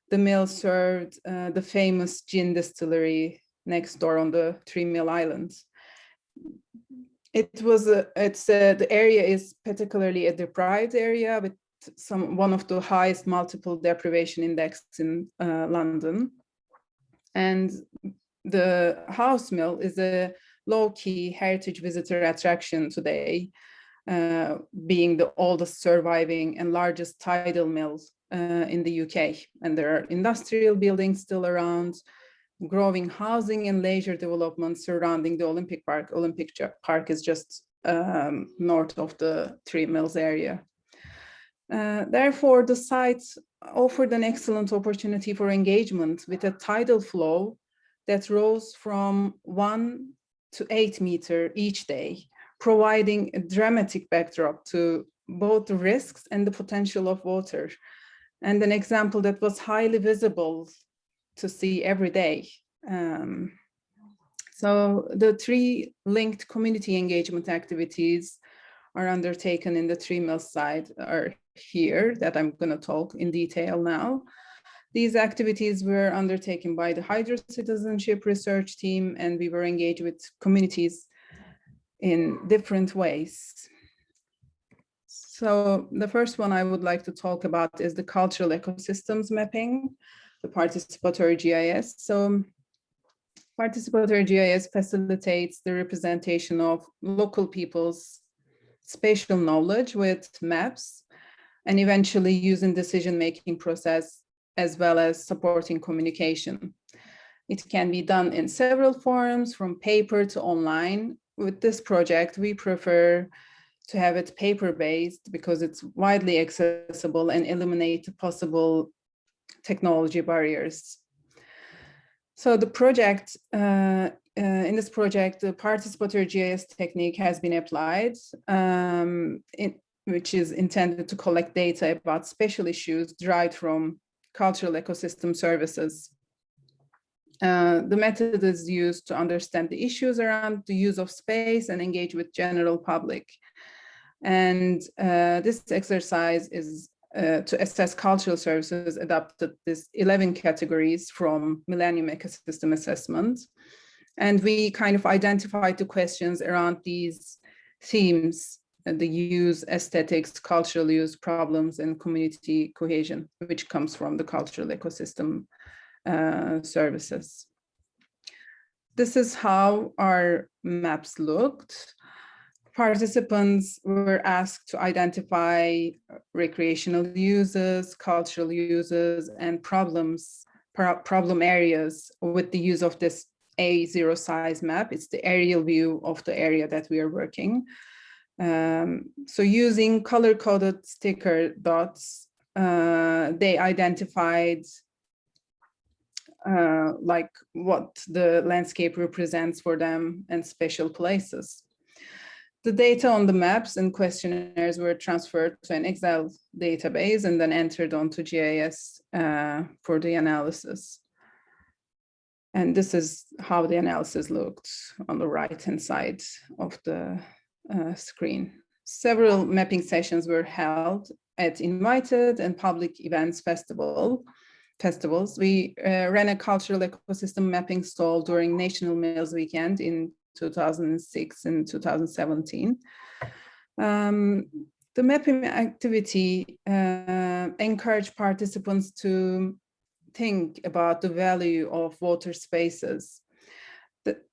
the mill served the famous gin distillery next door on the 3 Mill Island. The area is particularly a deprived area with one of the highest multiple deprivation index in London. And the house mill is a low-key heritage visitor attraction today, being the oldest surviving and largest tidal mill in the UK. And there are industrial buildings still around, growing housing and leisure development surrounding the Olympic Park. Olympic Park is just north of the 3 Mills area. Therefore, the site offered an excellent opportunity for engagement with a tidal flow that rose from 1 to 8 meters each day, providing a dramatic backdrop to both the risks and the potential of water, and an example that was highly visible to see every day. So the 3 linked community engagement activities are undertaken in the 3 Mills side are here that I'm going to talk in detail now. These activities were undertaken by the Hydrocitizenship research team, and we were engaged with communities in different ways. So the first one I would like to talk about is the cultural ecosystems mapping, the participatory GIS. So participatory GIS facilitates the representation of local people's spatial knowledge with maps, and eventually using decision-making process as well as supporting communication. It can be done in several forms, from paper to online. With this project, we prefer to have it paper-based because it's widely accessible and eliminate possible technology barriers. So the project, in this project, the participatory GIS technique has been applied, which is intended to collect data about special issues derived from cultural ecosystem services. The method is used to understand the issues around the use of space and engage with general public. And this exercise is to assess cultural services adopted these 11 categories from Millennium Ecosystem Assessment. And we kind of identified the questions around these themes, the use, aesthetics, cultural use, problems, and community cohesion, which comes from the cultural ecosystem services. This is how our maps looked. Participants were asked to identify recreational uses, cultural uses, and problem areas with the use of this A0 size map. It's the aerial view of the area that we are working. So using color-coded sticker dots, they identified like what the landscape represents for them and special places. The data on the maps and questionnaires were transferred to an Excel database and then entered onto GIS for the analysis. And this is how the analysis looked on the right-hand side of the screen. Several mapping sessions were held at invited and public events festivals. We ran a cultural ecosystem mapping stall during National Mills Weekend in 2006 and 2017. The mapping activity encouraged participants to think about the value of water spaces.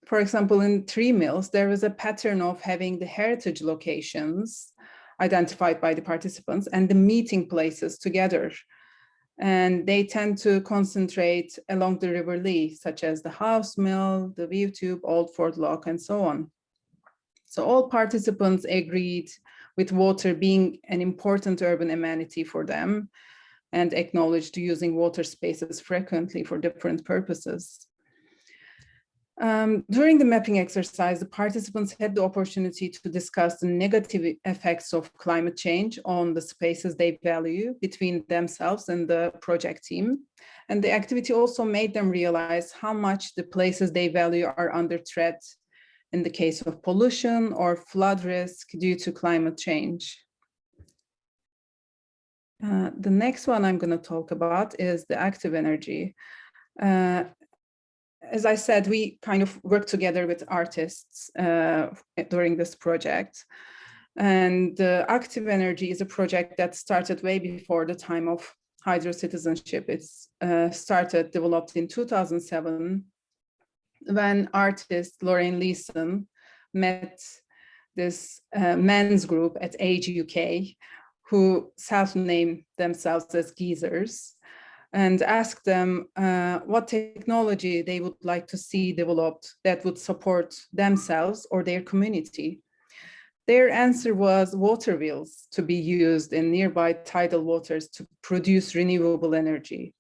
For example, in 3 mills, there was a pattern of having the heritage locations identified by the participants and the meeting places together. And they tend to concentrate along the River Lee, such as the House Mill, the View Tube, Old Fort Lock, and so on. So all participants agreed with water being an important urban amenity for them and acknowledged using water spaces frequently for different purposes. During the mapping exercise, the participants had the opportunity to discuss the negative effects of climate change on the spaces they value between themselves and the project team. And the activity also made them realize how much the places they value are under threat in the case of pollution or flood risk due to climate change. The next one I'm going to talk about is the active energy. As I said, we kind of work together with artists during this project. And Active Energy is a project that started way before the time of hydrocitizenship. It's developed in 2007 when artist Lorraine Leeson met this men's group at Age UK who self-named themselves as geezers, and asked them what technology they would like to see developed that would support themselves or their community. Their answer was water wheels to be used in nearby tidal waters to produce renewable energy,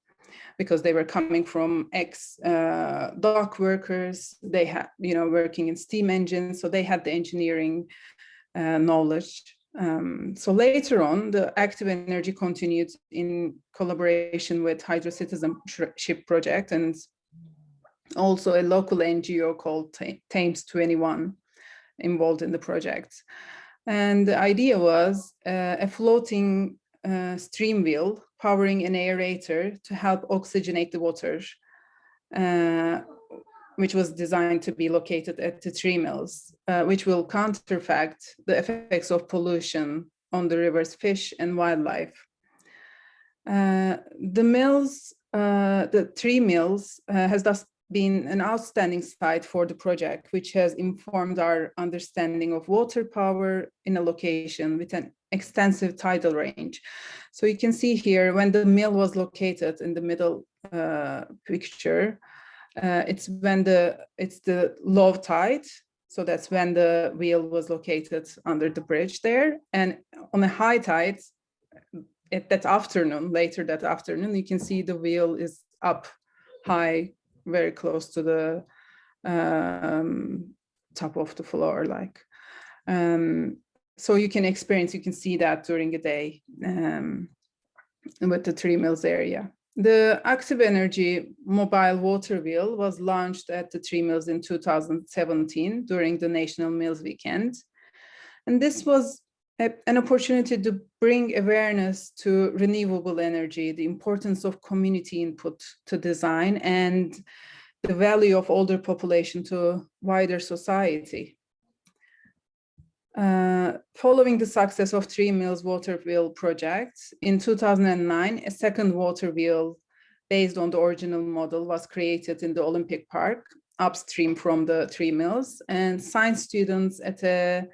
because they were coming from ex-dock workers. They had, working in steam engines, so they had the engineering knowledge. So later on, the Active Energy continued in collaboration with Hydrocitizenship Project and also a local NGO called Thames 21 involved in the project. And the idea was a floating stream wheel powering an aerator to help oxygenate the water, which was designed to be located at the 3 mills, which will counteract the effects of pollution on the river's fish and wildlife. The 3 mills has thus been an outstanding site for the project, which has informed our understanding of water power in a location with an extensive tidal range. So you can see here, when the mill was located in the middle picture, it's the low tide, so that's when the wheel was located under the bridge there. And on a high tide, later that afternoon, you can see the wheel is up high, very close to the top of the floor, so you can see that during the day with the 3 mills area. The Active Energy mobile water wheel was launched at the 3 mills in 2017 during the National Mills Weekend. And this was an opportunity to bring awareness to renewable energy, the importance of community input to design, and the value of older population to wider society. Following the success of 3 mills water wheel project, in 2009, a second water wheel based on the original model was created in the Olympic Park, upstream from the 3 mills, and science students at a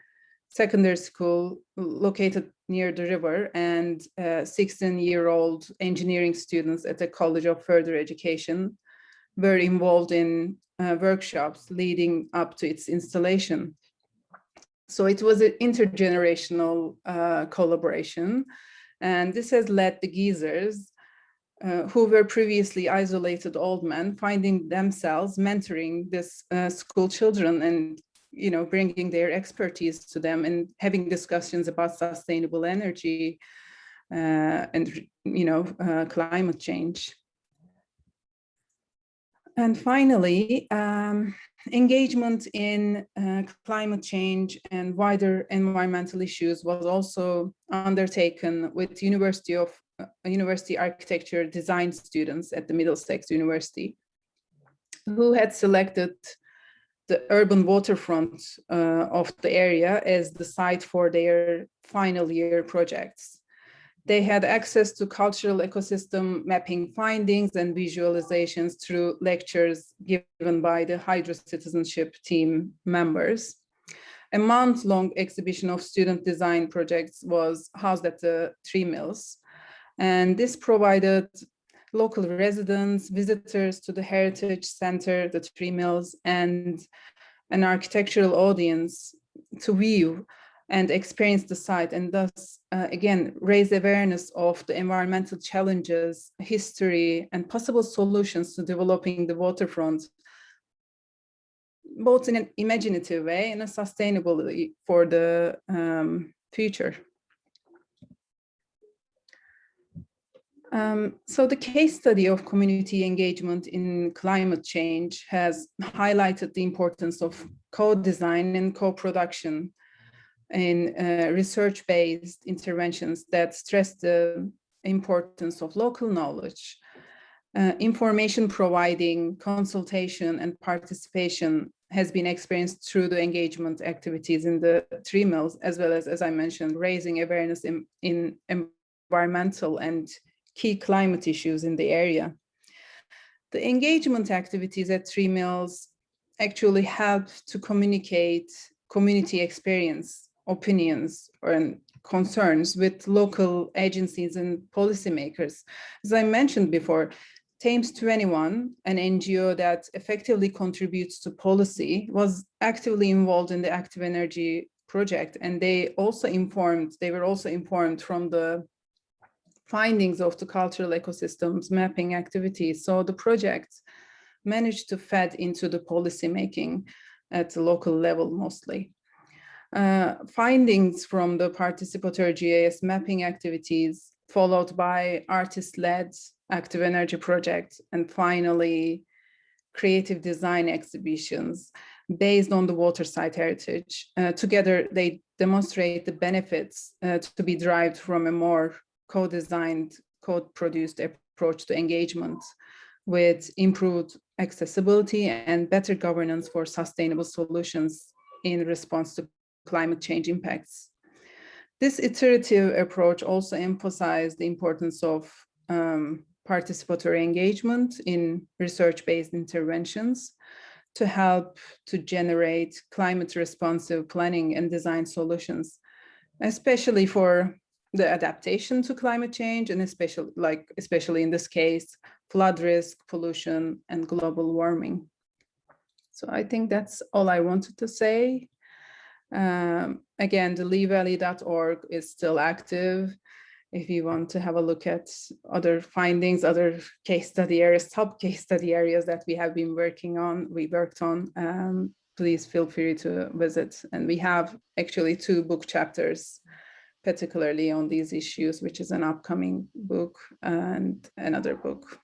secondary school located near the river and 16-year-old engineering students at the College of Further Education were involved in workshops leading up to its installation. So it was an intergenerational collaboration, and this has led the geezers, who were previously isolated old men, finding themselves mentoring this school children and bringing their expertise to them and having discussions about sustainable energy and climate change. And finally, engagement in climate change and wider environmental issues was also undertaken with University Architecture Design students at the Middlesex University, who had selected the urban waterfront of the area as the site for their final year projects. They had access to cultural ecosystem mapping findings and visualizations through lectures given by the Hydrocitizenship team members. A month-long exhibition of student design projects was housed at the Three Mills, and this provided local residents, visitors to the Heritage Center, the Three Mills, and an architectural audience to view and experience the site, and thus, again, raise awareness of the environmental challenges, history, and possible solutions to developing the waterfront, both in an imaginative way and a sustainable way for the future. So the case study of community engagement in climate change has highlighted the importance of co-design and co-production in research-based interventions that stress the importance of local knowledge, information providing, consultation, and participation has been experienced through the engagement activities in the Three Mills, as well as I mentioned, raising awareness in environmental and key climate issues in the area. The engagement activities at Three Mills actually help to communicate community experience, opinions, and concerns with local agencies and policymakers. As I mentioned before, Thames 21, an NGO that effectively contributes to policy, was actively involved in the Active Energy project, and they were also informed from the findings of the cultural ecosystems mapping activities. So the project managed to feed into the policy making at the local level mostly. Findings from the participatory GIS mapping activities, followed by artist-led Active Energy project, and finally creative design exhibitions based on the Waterside heritage. Together, they demonstrate the benefits to be derived from a more co-designed, co-produced approach to engagement with improved accessibility and better governance for sustainable solutions in response to climate change impacts. This iterative approach also emphasized the importance of participatory engagement in research-based interventions to help to generate climate responsive planning and design solutions, especially for the adaptation to climate change, and especially in this case, flood risk, pollution, and global warming. So I think that's all I wanted to say. Again, the leevalley.org is still active. If you want to have a look at other findings, other case study areas, top case study areas that we have been worked on, please feel free to visit. And we have actually 2 book chapters, particularly on these issues, which is an upcoming book and another book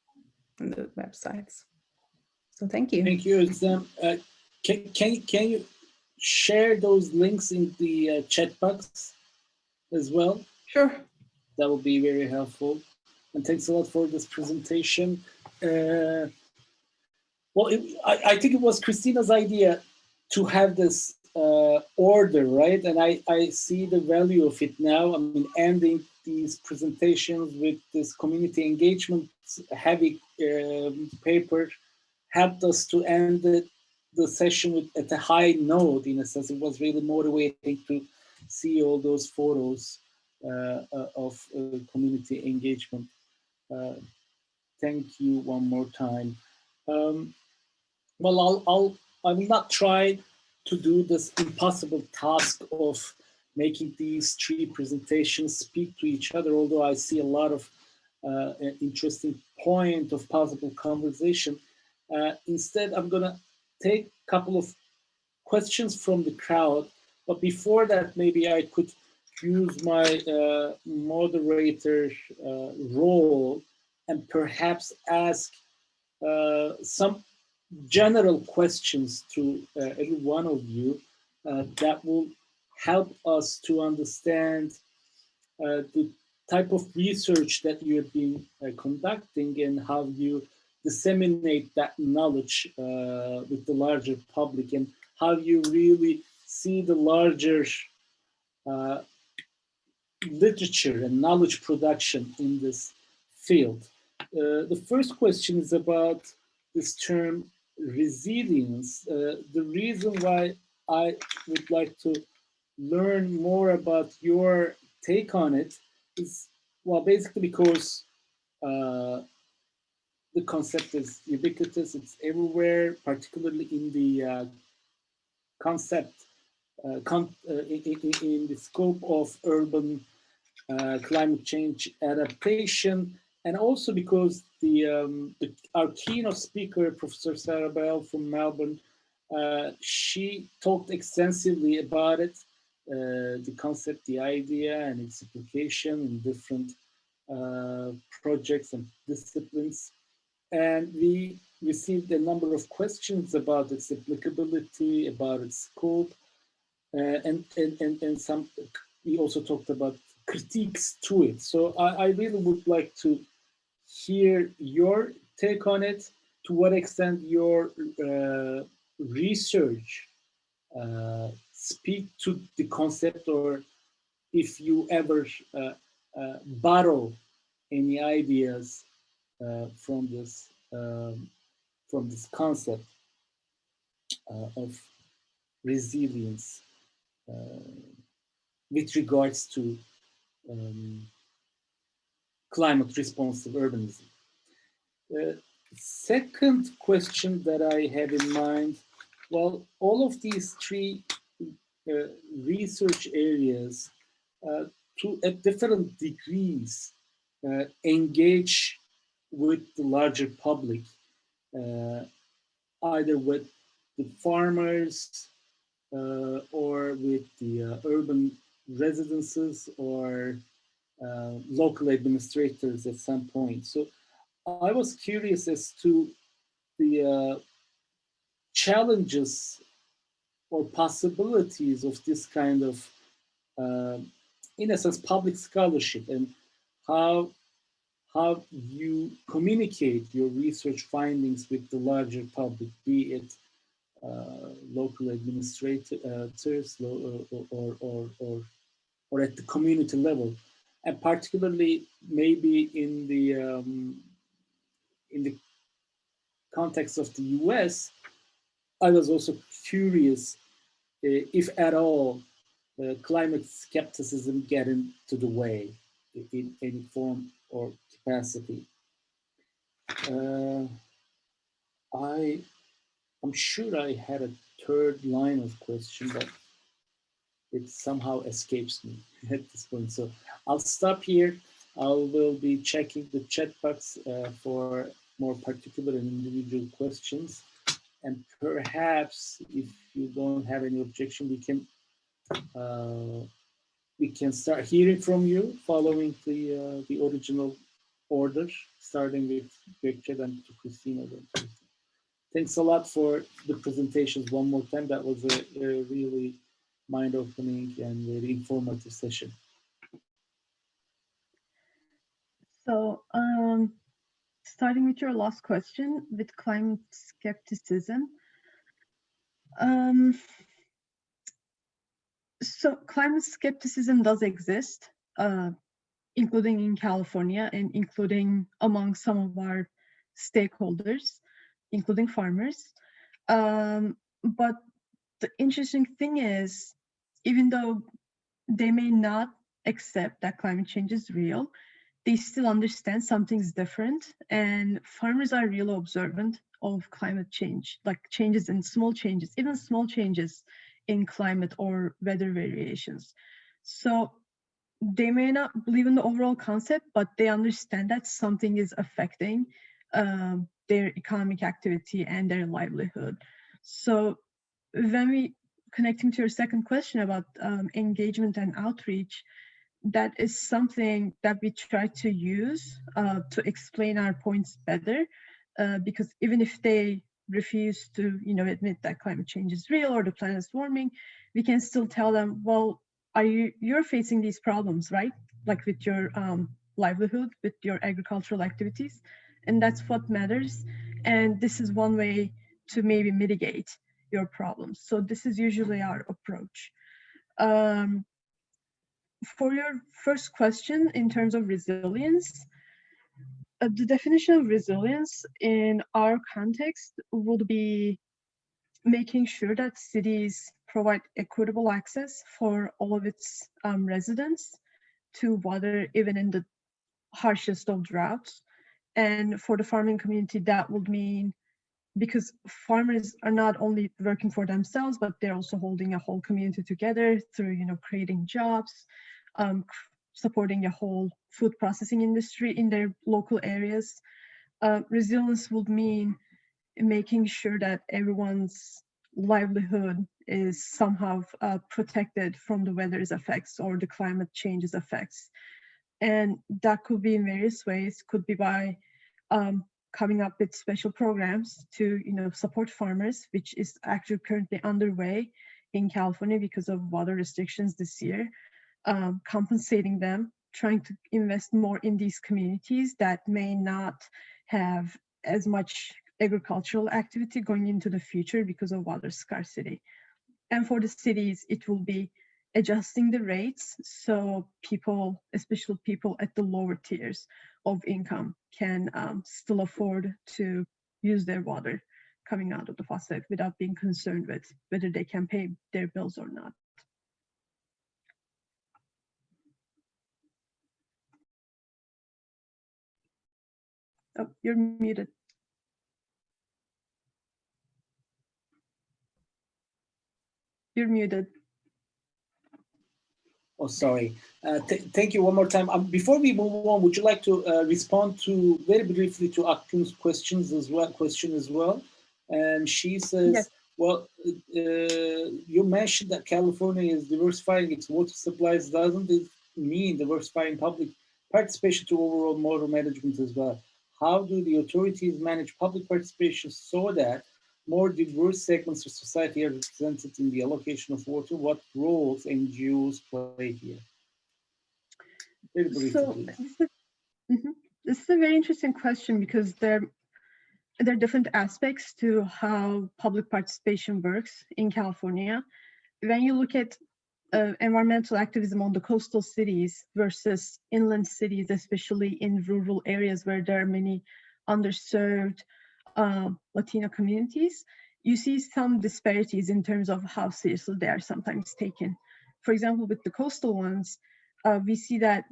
on the websites. So thank you. Thank you, Özlem. Can you share those links in the chat box as well? Sure. That will be very helpful. And thanks a lot for this presentation. Well, I think it was Kristina's idea to have this order, right? And I see the value of it now. I mean, ending these presentations with this community engagement heavy paper helped us to end the session at a high note, in a sense. It was really motivating to see all those photos of community engagement. Thank you one more time. Well, I will not try to do this impossible task of making these 3 presentations speak to each other, although I see a lot of interesting point of possible conversation. Instead, I'm gonna take a couple of questions from the crowd, but before that, maybe I could use my moderator role and perhaps ask some general questions to every one of you that will help us to understand the type of research that you have been conducting and how you disseminate that knowledge with the larger public, and how you really see the larger literature and knowledge production in this field. The first question is about this term resilience. The reason why I would like to learn more about your take on it is, well, basically because the concept is ubiquitous, it's everywhere, particularly in the concept, in the scope of urban climate change adaptation, and also because our keynote speaker, Professor Sarah Bell from Melbourne, she talked extensively about it, the concept, the idea, and its application in different projects and disciplines. And we received a number of questions about its applicability, about its scope, and some. We also talked about critiques to it. So I really would like to hear your take on it. To what extent your research speak to the concept, or if you ever borrow any ideas from this concept of resilience with regards to climate responsive urbanism. Second question that I have in mind, well, all of these three research areas at different degrees engage with the larger public, either with the farmers or with the urban residences or local administrators at some point. So I was curious as to the challenges or possibilities of this kind of, in a sense, public scholarship, and how you communicate your research findings with the larger public, be it local administrators or at the community level, and particularly maybe in the context of the US. I was also curious if at all climate skepticism get into the way in any form or capacity. I'm sure I had a third line of question, but it somehow escapes me at this point. So I'll stop here. I will be checking the chat box for more particular and individual questions. And perhaps if you don't have any objection, we can start hearing from you following the original order, starting with Gökçe, then to Kristina, then to Kristina. Thanks a lot for the presentations one more time. That was a really mind-opening and very informative session. So, starting with your last question, with climate skepticism. So climate skepticism does exist, including in California and including among some of our stakeholders, including farmers. But the interesting thing is, even though they may not accept that climate change is real, they still understand something's different, and farmers are really observant of climate change, like changes in small changes, even small changes in climate or weather variations. So they may not believe in the overall concept, but they understand that something is affecting their economic activity and their livelihood. So when we connecting to your second question about engagement and outreach, that is something that we try to use to explain our points better, because even if they refuse to, admit that climate change is real or the planet is warming, we can still tell them, well, you're facing these problems, right? Like with your livelihood, with your agricultural activities, and that's what matters. And this is one way to maybe mitigate your problems. So this is usually our approach. For your first question, in terms of resilience, the definition of resilience in our context would be making sure that cities provide equitable access for all of its residents to water, even in the harshest of droughts. And for the farming community, that would mean, because farmers are not only working for themselves, but they're also holding a whole community together through, creating jobs, supporting a whole food processing industry in their local areas. Resilience would mean making sure that everyone's livelihood is somehow protected from the weather's effects or the climate change's effects. And that could be in various ways. Could be by coming up with special programs to support farmers, which is actually currently underway in California because of water restrictions this year, compensating them, trying to invest more in these communities that may not have as much agricultural activity going into the future because of water scarcity. And for the cities, it will be adjusting the rates so people, especially people at the lower tiers of income, can still afford to use their water coming out of the faucet without being concerned with whether they can pay their bills or not. Oh, you're muted. You're muted. Oh, sorry. Thank you one more time. Before we move on, would you like to respond to very briefly to Akgün's question as well? And she says, yes. Well, you mentioned that California is diversifying its water supplies. Doesn't it mean diversifying public participation to overall water management as well? How do the authorities manage public participation so that more diverse segments of society are represented in the allocation of water? What roles NGOs play here? Very briefly, this is a very interesting question, because there are different aspects to how public participation works in California. When you look at environmental activism on the coastal cities versus inland cities, especially in rural areas where there are many underserved Latino communities, you see some disparities in terms of how seriously they are sometimes taken. For example, with the coastal ones, we see that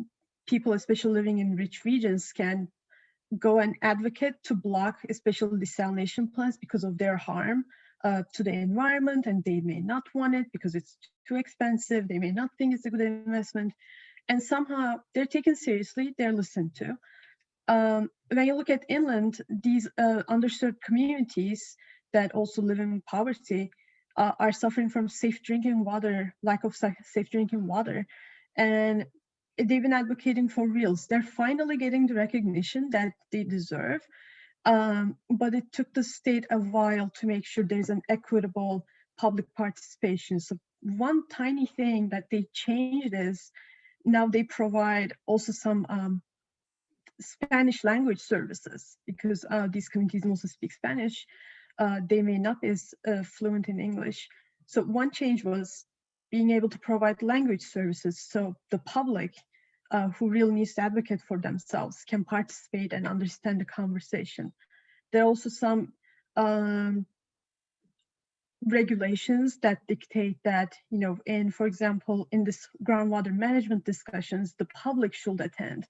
people, especially living in rich regions, can go and advocate to block special desalination plants because of their harm to the environment, and they may not want it because it's too expensive. They may not think it's a good investment, and somehow they're taken seriously, they're listened to. When you look at inland, these underserved communities that also live in poverty are suffering from safe drinking water, lack of safe drinking water, and they've been advocating for reals. They're finally getting the recognition that they deserve, but it took the state a while to make sure there's an equitable public participation. So one tiny thing that they changed is now they provide also some Spanish language services, because these communities mostly speak Spanish. They may not be as fluent in English. So one change was being able to provide language services so the public who really needs to advocate for themselves can participate and understand the conversation. There are also some regulations that dictate that, for example, in this groundwater management discussions, the public should attend.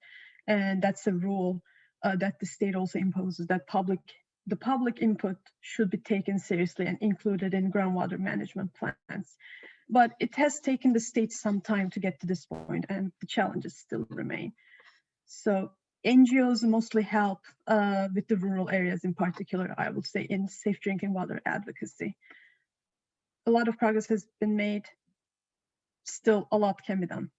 And that's a rule that the state also imposes, that the public input should be taken seriously and included in groundwater management plans. But it has taken the state some time to get to this point, and the challenges still remain. So NGOs mostly help with the rural areas in particular, I would say, in safe drinking water advocacy. a lot of progress has been made. Still, a lot can be done.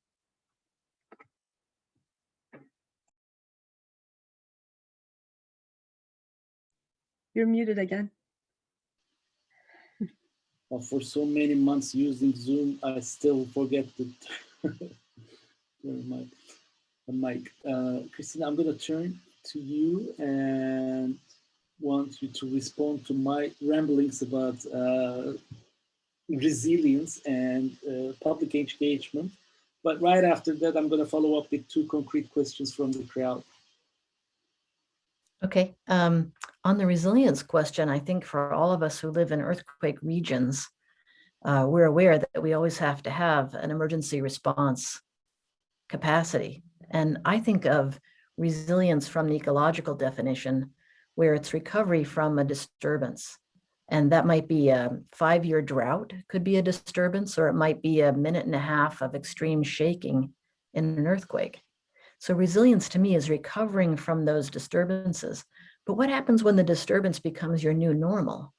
You're muted again. Well, for so many months using Zoom, I still forget the mic. Kristina, I'm going to turn to you and want you to respond to my ramblings about resilience and public engagement. But right after that, I'm going to follow up with 2 concrete questions from the crowd. Okay. On the resilience question, I think for all of us who live in earthquake regions, we're aware that we always have to have an emergency response capacity. And I think of resilience from the ecological definition, where it's recovery from a disturbance. And that might be a 5-year drought, could be a disturbance, or it might be a 1.5 minutes of extreme shaking in an earthquake. So resilience to me is recovering from those disturbances. But what happens when the disturbance becomes your new normal?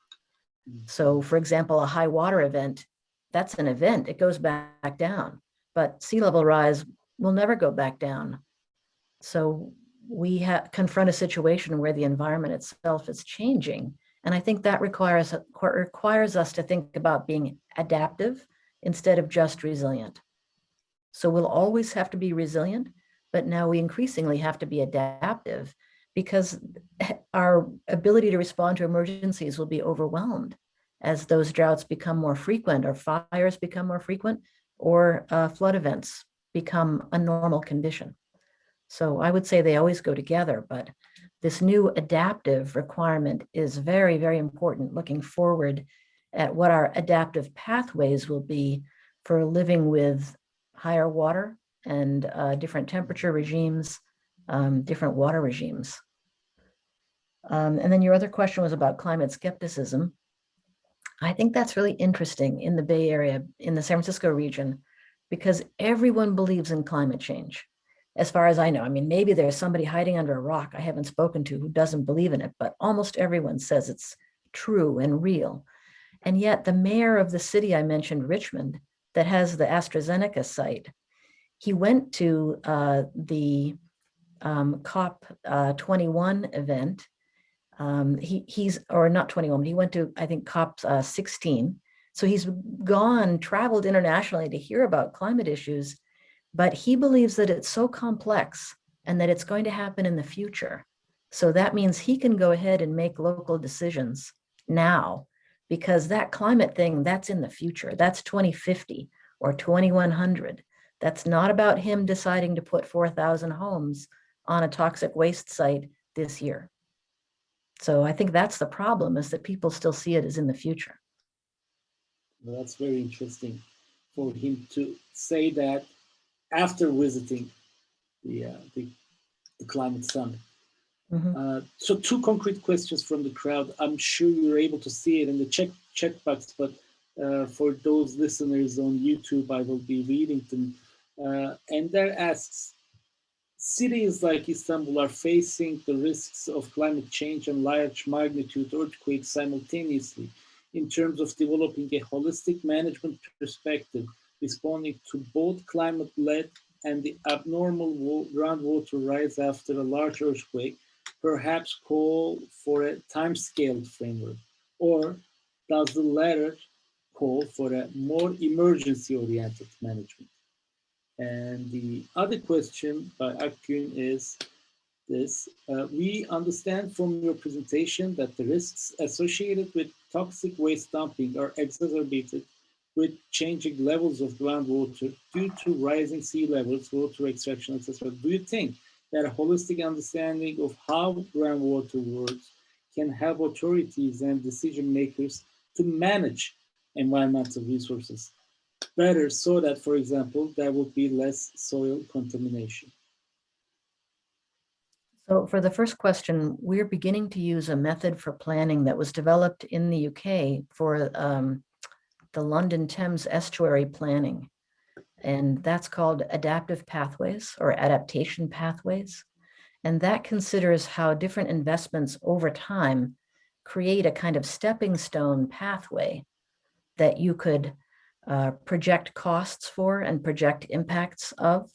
So for example, a high water event, that's an event, it goes back down, but sea level rise will never go back down. So we confront a situation where the environment itself is changing. And I think that requires us to think about being adaptive instead of just resilient. So we'll always have to be resilient, but now we increasingly have to be adaptive because our ability to respond to emergencies will be overwhelmed as those droughts become more frequent, or fires become more frequent, or flood events become a normal condition. So I would say they always go together, but this new adaptive requirement is very, very important, looking forward at what our adaptive pathways will be for living with higher water and different temperature regimes, different water regimes. And then your other question was about climate skepticism. I think that's really interesting in the Bay Area, in the San Francisco region, because everyone believes in climate change. As far as I know, I mean, maybe there's somebody hiding under a rock I haven't spoken to who doesn't believe in it, but almost everyone says it's true and real. And yet the mayor of the city I mentioned, Richmond, that has the AstraZeneca site, he went to the COP21 event. He's, or not 21, but he went to, I think, COP 16. So he's traveled internationally to hear about climate issues, but he believes that it's so complex and that it's going to happen in the future. So that means he can go ahead and make local decisions now, because that climate thing, that's in the future. That's 2050 or 2100. That's not about him deciding to put 4,000 homes on a toxic waste site this year. So I think that's the problem, is that people still see it as in the future. Well, that's very interesting for him to say that after visiting the climate summit. Mm-hmm. So 2 concrete questions from the crowd. I'm sure you're able to see it in the check box, but for those listeners on YouTube, I will be reading them. And that asks, cities like Istanbul are facing the risks of climate change and large magnitude earthquakes simultaneously in terms of developing a holistic management perspective, responding to both climate-led and the abnormal groundwater rise after a large earthquake, perhaps call for a time-scaled framework, or does the latter call for a more emergency-oriented management? And the other question by Akgün is this: we understand from your presentation that the risks associated with toxic waste dumping are exacerbated with changing levels of groundwater due to rising sea levels, water extraction, etc. Do you think that a holistic understanding of how groundwater works can help authorities and decision makers to manage environmental resources better, so that, for example, there will be less soil contamination? So for the first question, we're beginning to use a method for planning that was developed in the UK for the London Thames estuary planning. And that's called adaptive pathways or adaptation pathways. And that considers how different investments over time create a kind of stepping stone pathway that you could project costs for and project impacts of.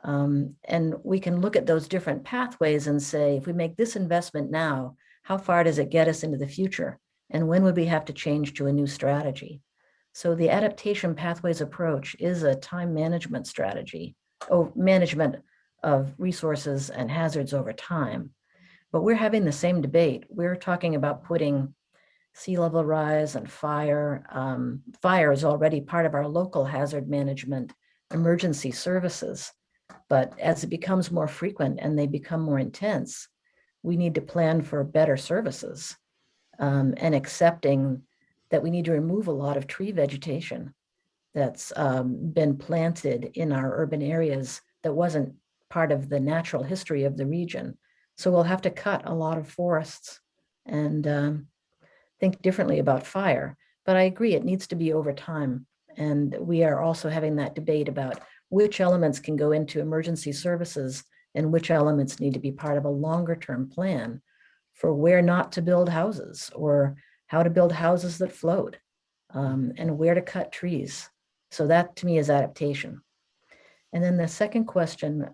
And we can look at those different pathways and say, if we make this investment now, how far does it get us into the future? And when would we have to change to a new strategy? So the adaptation pathways approach is a time management strategy, management of resources and hazards over time. But we're having the same debate. We're talking about putting sea level rise and fire. Fire is already part of our local hazard management emergency services. But as it becomes more frequent and they become more intense, we need to plan for better services, and accepting that we need to remove a lot of tree vegetation that's been planted in our urban areas that wasn't part of the natural history of the region. So we'll have to cut a lot of forests and think differently about fire. But I agree, it needs to be over time. And we are also having that debate about which elements can go into emergency services and which elements need to be part of a longer term plan for where not to build houses or how to build houses that float, and where to cut trees. So that to me is adaptation. And then the second question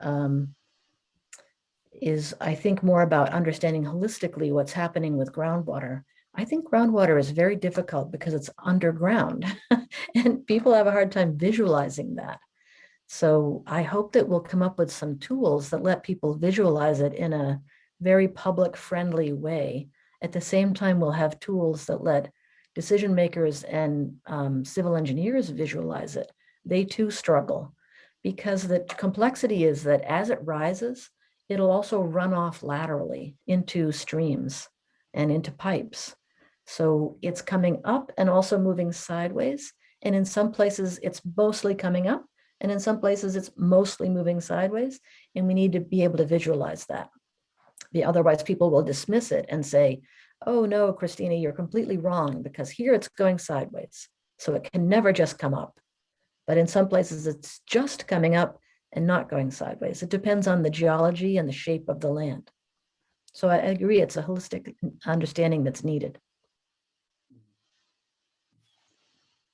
is, I think, more about understanding holistically what's happening with groundwater. I think groundwater is very difficult because it's underground and people have a hard time visualizing that. So I hope that we'll come up with some tools that let people visualize it in a very public friendly way. At the same time, we'll have tools that let decision makers and civil engineers visualize it. They too struggle because the complexity is that as it rises, it'll also run off laterally into streams and into pipes. So it's coming up and also moving sideways. And in some places, it's mostly coming up. And in some places, it's mostly moving sideways. And we need to be able to visualize that. Otherwise, people will dismiss it and say, oh, no, Kristina, you're completely wrong, because here it's going sideways. So it can never just come up. But in some places, it's just coming up and not going sideways. It depends on the geology and the shape of the land. So I agree, it's a holistic understanding that's needed.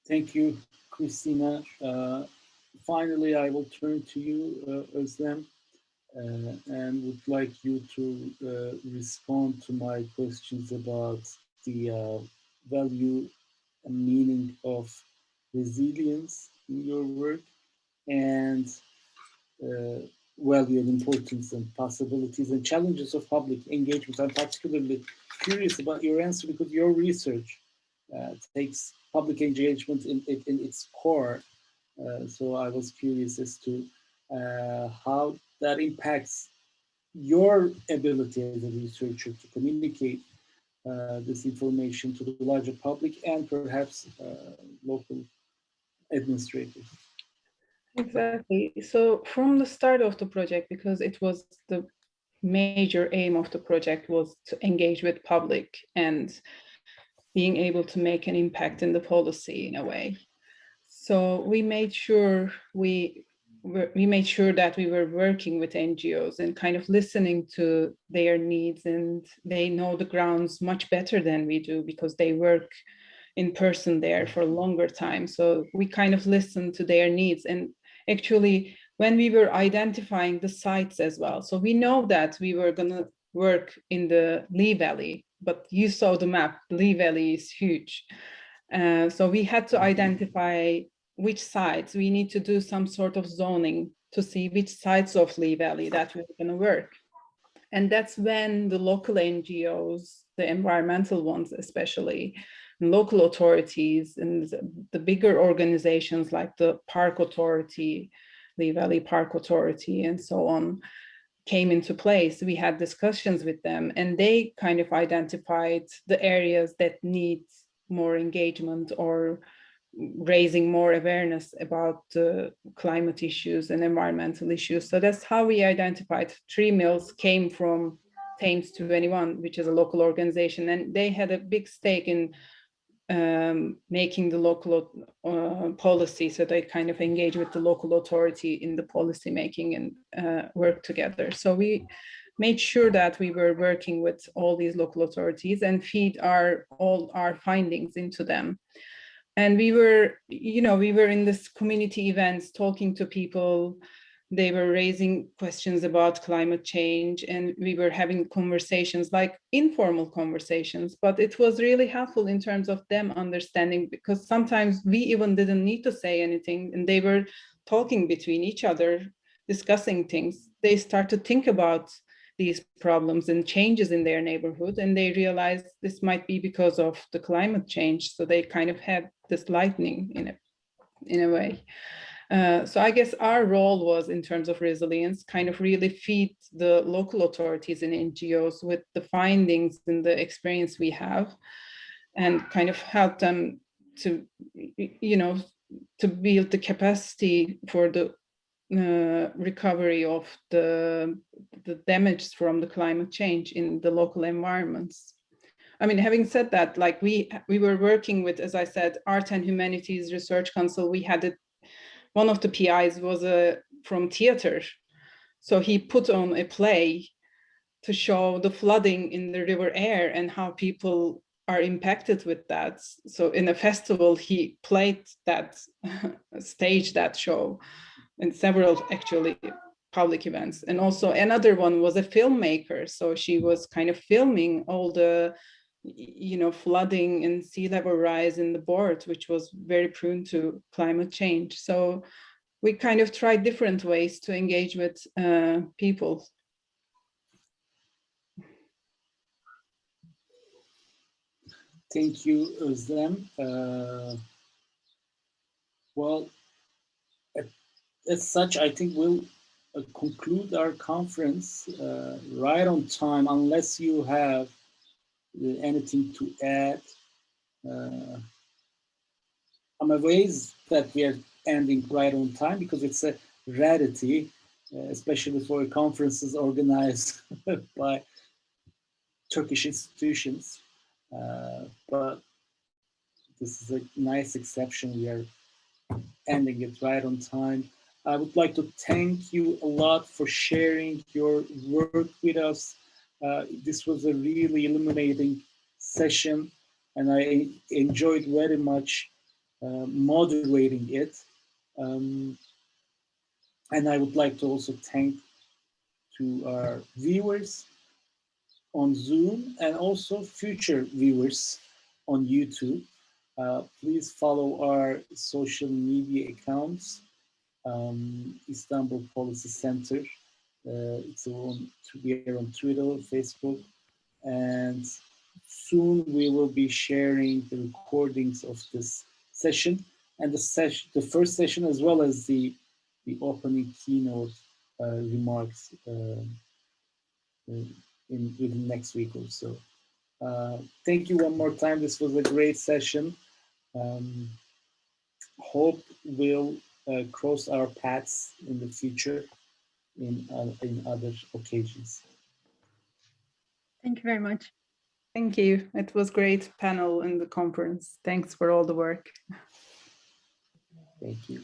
Thank you, Kristina. Finally, I will turn to you, Özlem, and would like you to respond to my questions about the value and meaning of resilience in your work, and value and importance and possibilities and challenges of public engagement. I'm particularly curious about your answer because your research takes public engagement in its core. So I was curious as to how that impacts your ability as a researcher to communicate this information to the larger public and perhaps local administrators. Exactly. So from the start of the project, because it was the major aim of the project was to engage with public and being able to make an impact in the policy in a way. So we made sure that we were working with NGOs and kind of listening to their needs, and they know the grounds much better than we do because they work in person there for a longer time. So we kind of listened to their needs. And actually, when we were identifying the sites as well, so we know that we were going to work in the Lee Valley, but you saw the map, Lee Valley is huge. So we had to identify which sites. We need to do some sort of zoning to see which sites of Lee Valley that we're going to work. And that's when the local NGOs, the environmental ones especially, local authorities and the bigger organizations like the Park Authority, Lee Valley Park Authority and so on, came into place. We had discussions with them and they kind of identified the areas that need more engagement or raising more awareness about climate issues and environmental issues. So that's how we identified. Tree Mills came from Thames 21, which is a local organization, and they had a big stake in making the local policy. So they kind of engage with the local authority in the policy making and work together. So we made sure that we were working with all these local authorities and feed all our findings into them. And we were in this community events talking to people. They were raising questions about climate change, and we were having conversations, like informal conversations, but it was really helpful in terms of them understanding, because sometimes we even didn't need to say anything, and they were talking between each other, discussing things. They start to think about these problems and changes in their neighborhood, and they realized this might be because of the climate change. So they kind of had this lightning in a way. So I guess our role was, in terms of resilience, kind of really feed the local authorities and NGOs with the findings and the experience we have, and kind of help them to, to build the capacity for the recovery of the damage from the climate change in the local environments. I mean, having said that, like we were working with, as I said, Art and Humanities Research Council. We had one of the PIs was from theater. So he put on a play to show the flooding in the River Aire and how people are impacted with that. So in a festival, he played that, staged that show in several actually public events. And also another one was a filmmaker. So she was kind of filming all the, flooding and sea level rise in the Board, which was very prone to climate change. So we kind of tried different ways to engage with people. Thank you, Özlem. Well, as such, I think we'll conclude our conference right on time, unless you have anything to add. I'm amazed that we are ending right on time, because it's a rarity, especially for conferences organized by Turkish institutions. But this is a nice exception. We are ending it right on time. I would like to thank you a lot for sharing your work with us. This was a really illuminating session, and I enjoyed very much moderating it. And I would like to also thank to our viewers on Zoom, and also future viewers on YouTube. Please follow our social media accounts. Istanbul Policy Center. It's we are on Twitter, Facebook, and soon we will be sharing the recordings of this session, and the first session, as well as the opening keynote remarks within next week or so. Thank you one more time. This was a great session. Hope we'll cross our paths in the future in other occasions. Thank you very much. Thank you. It was great panel in the conference. Thanks for all the work. Thank you.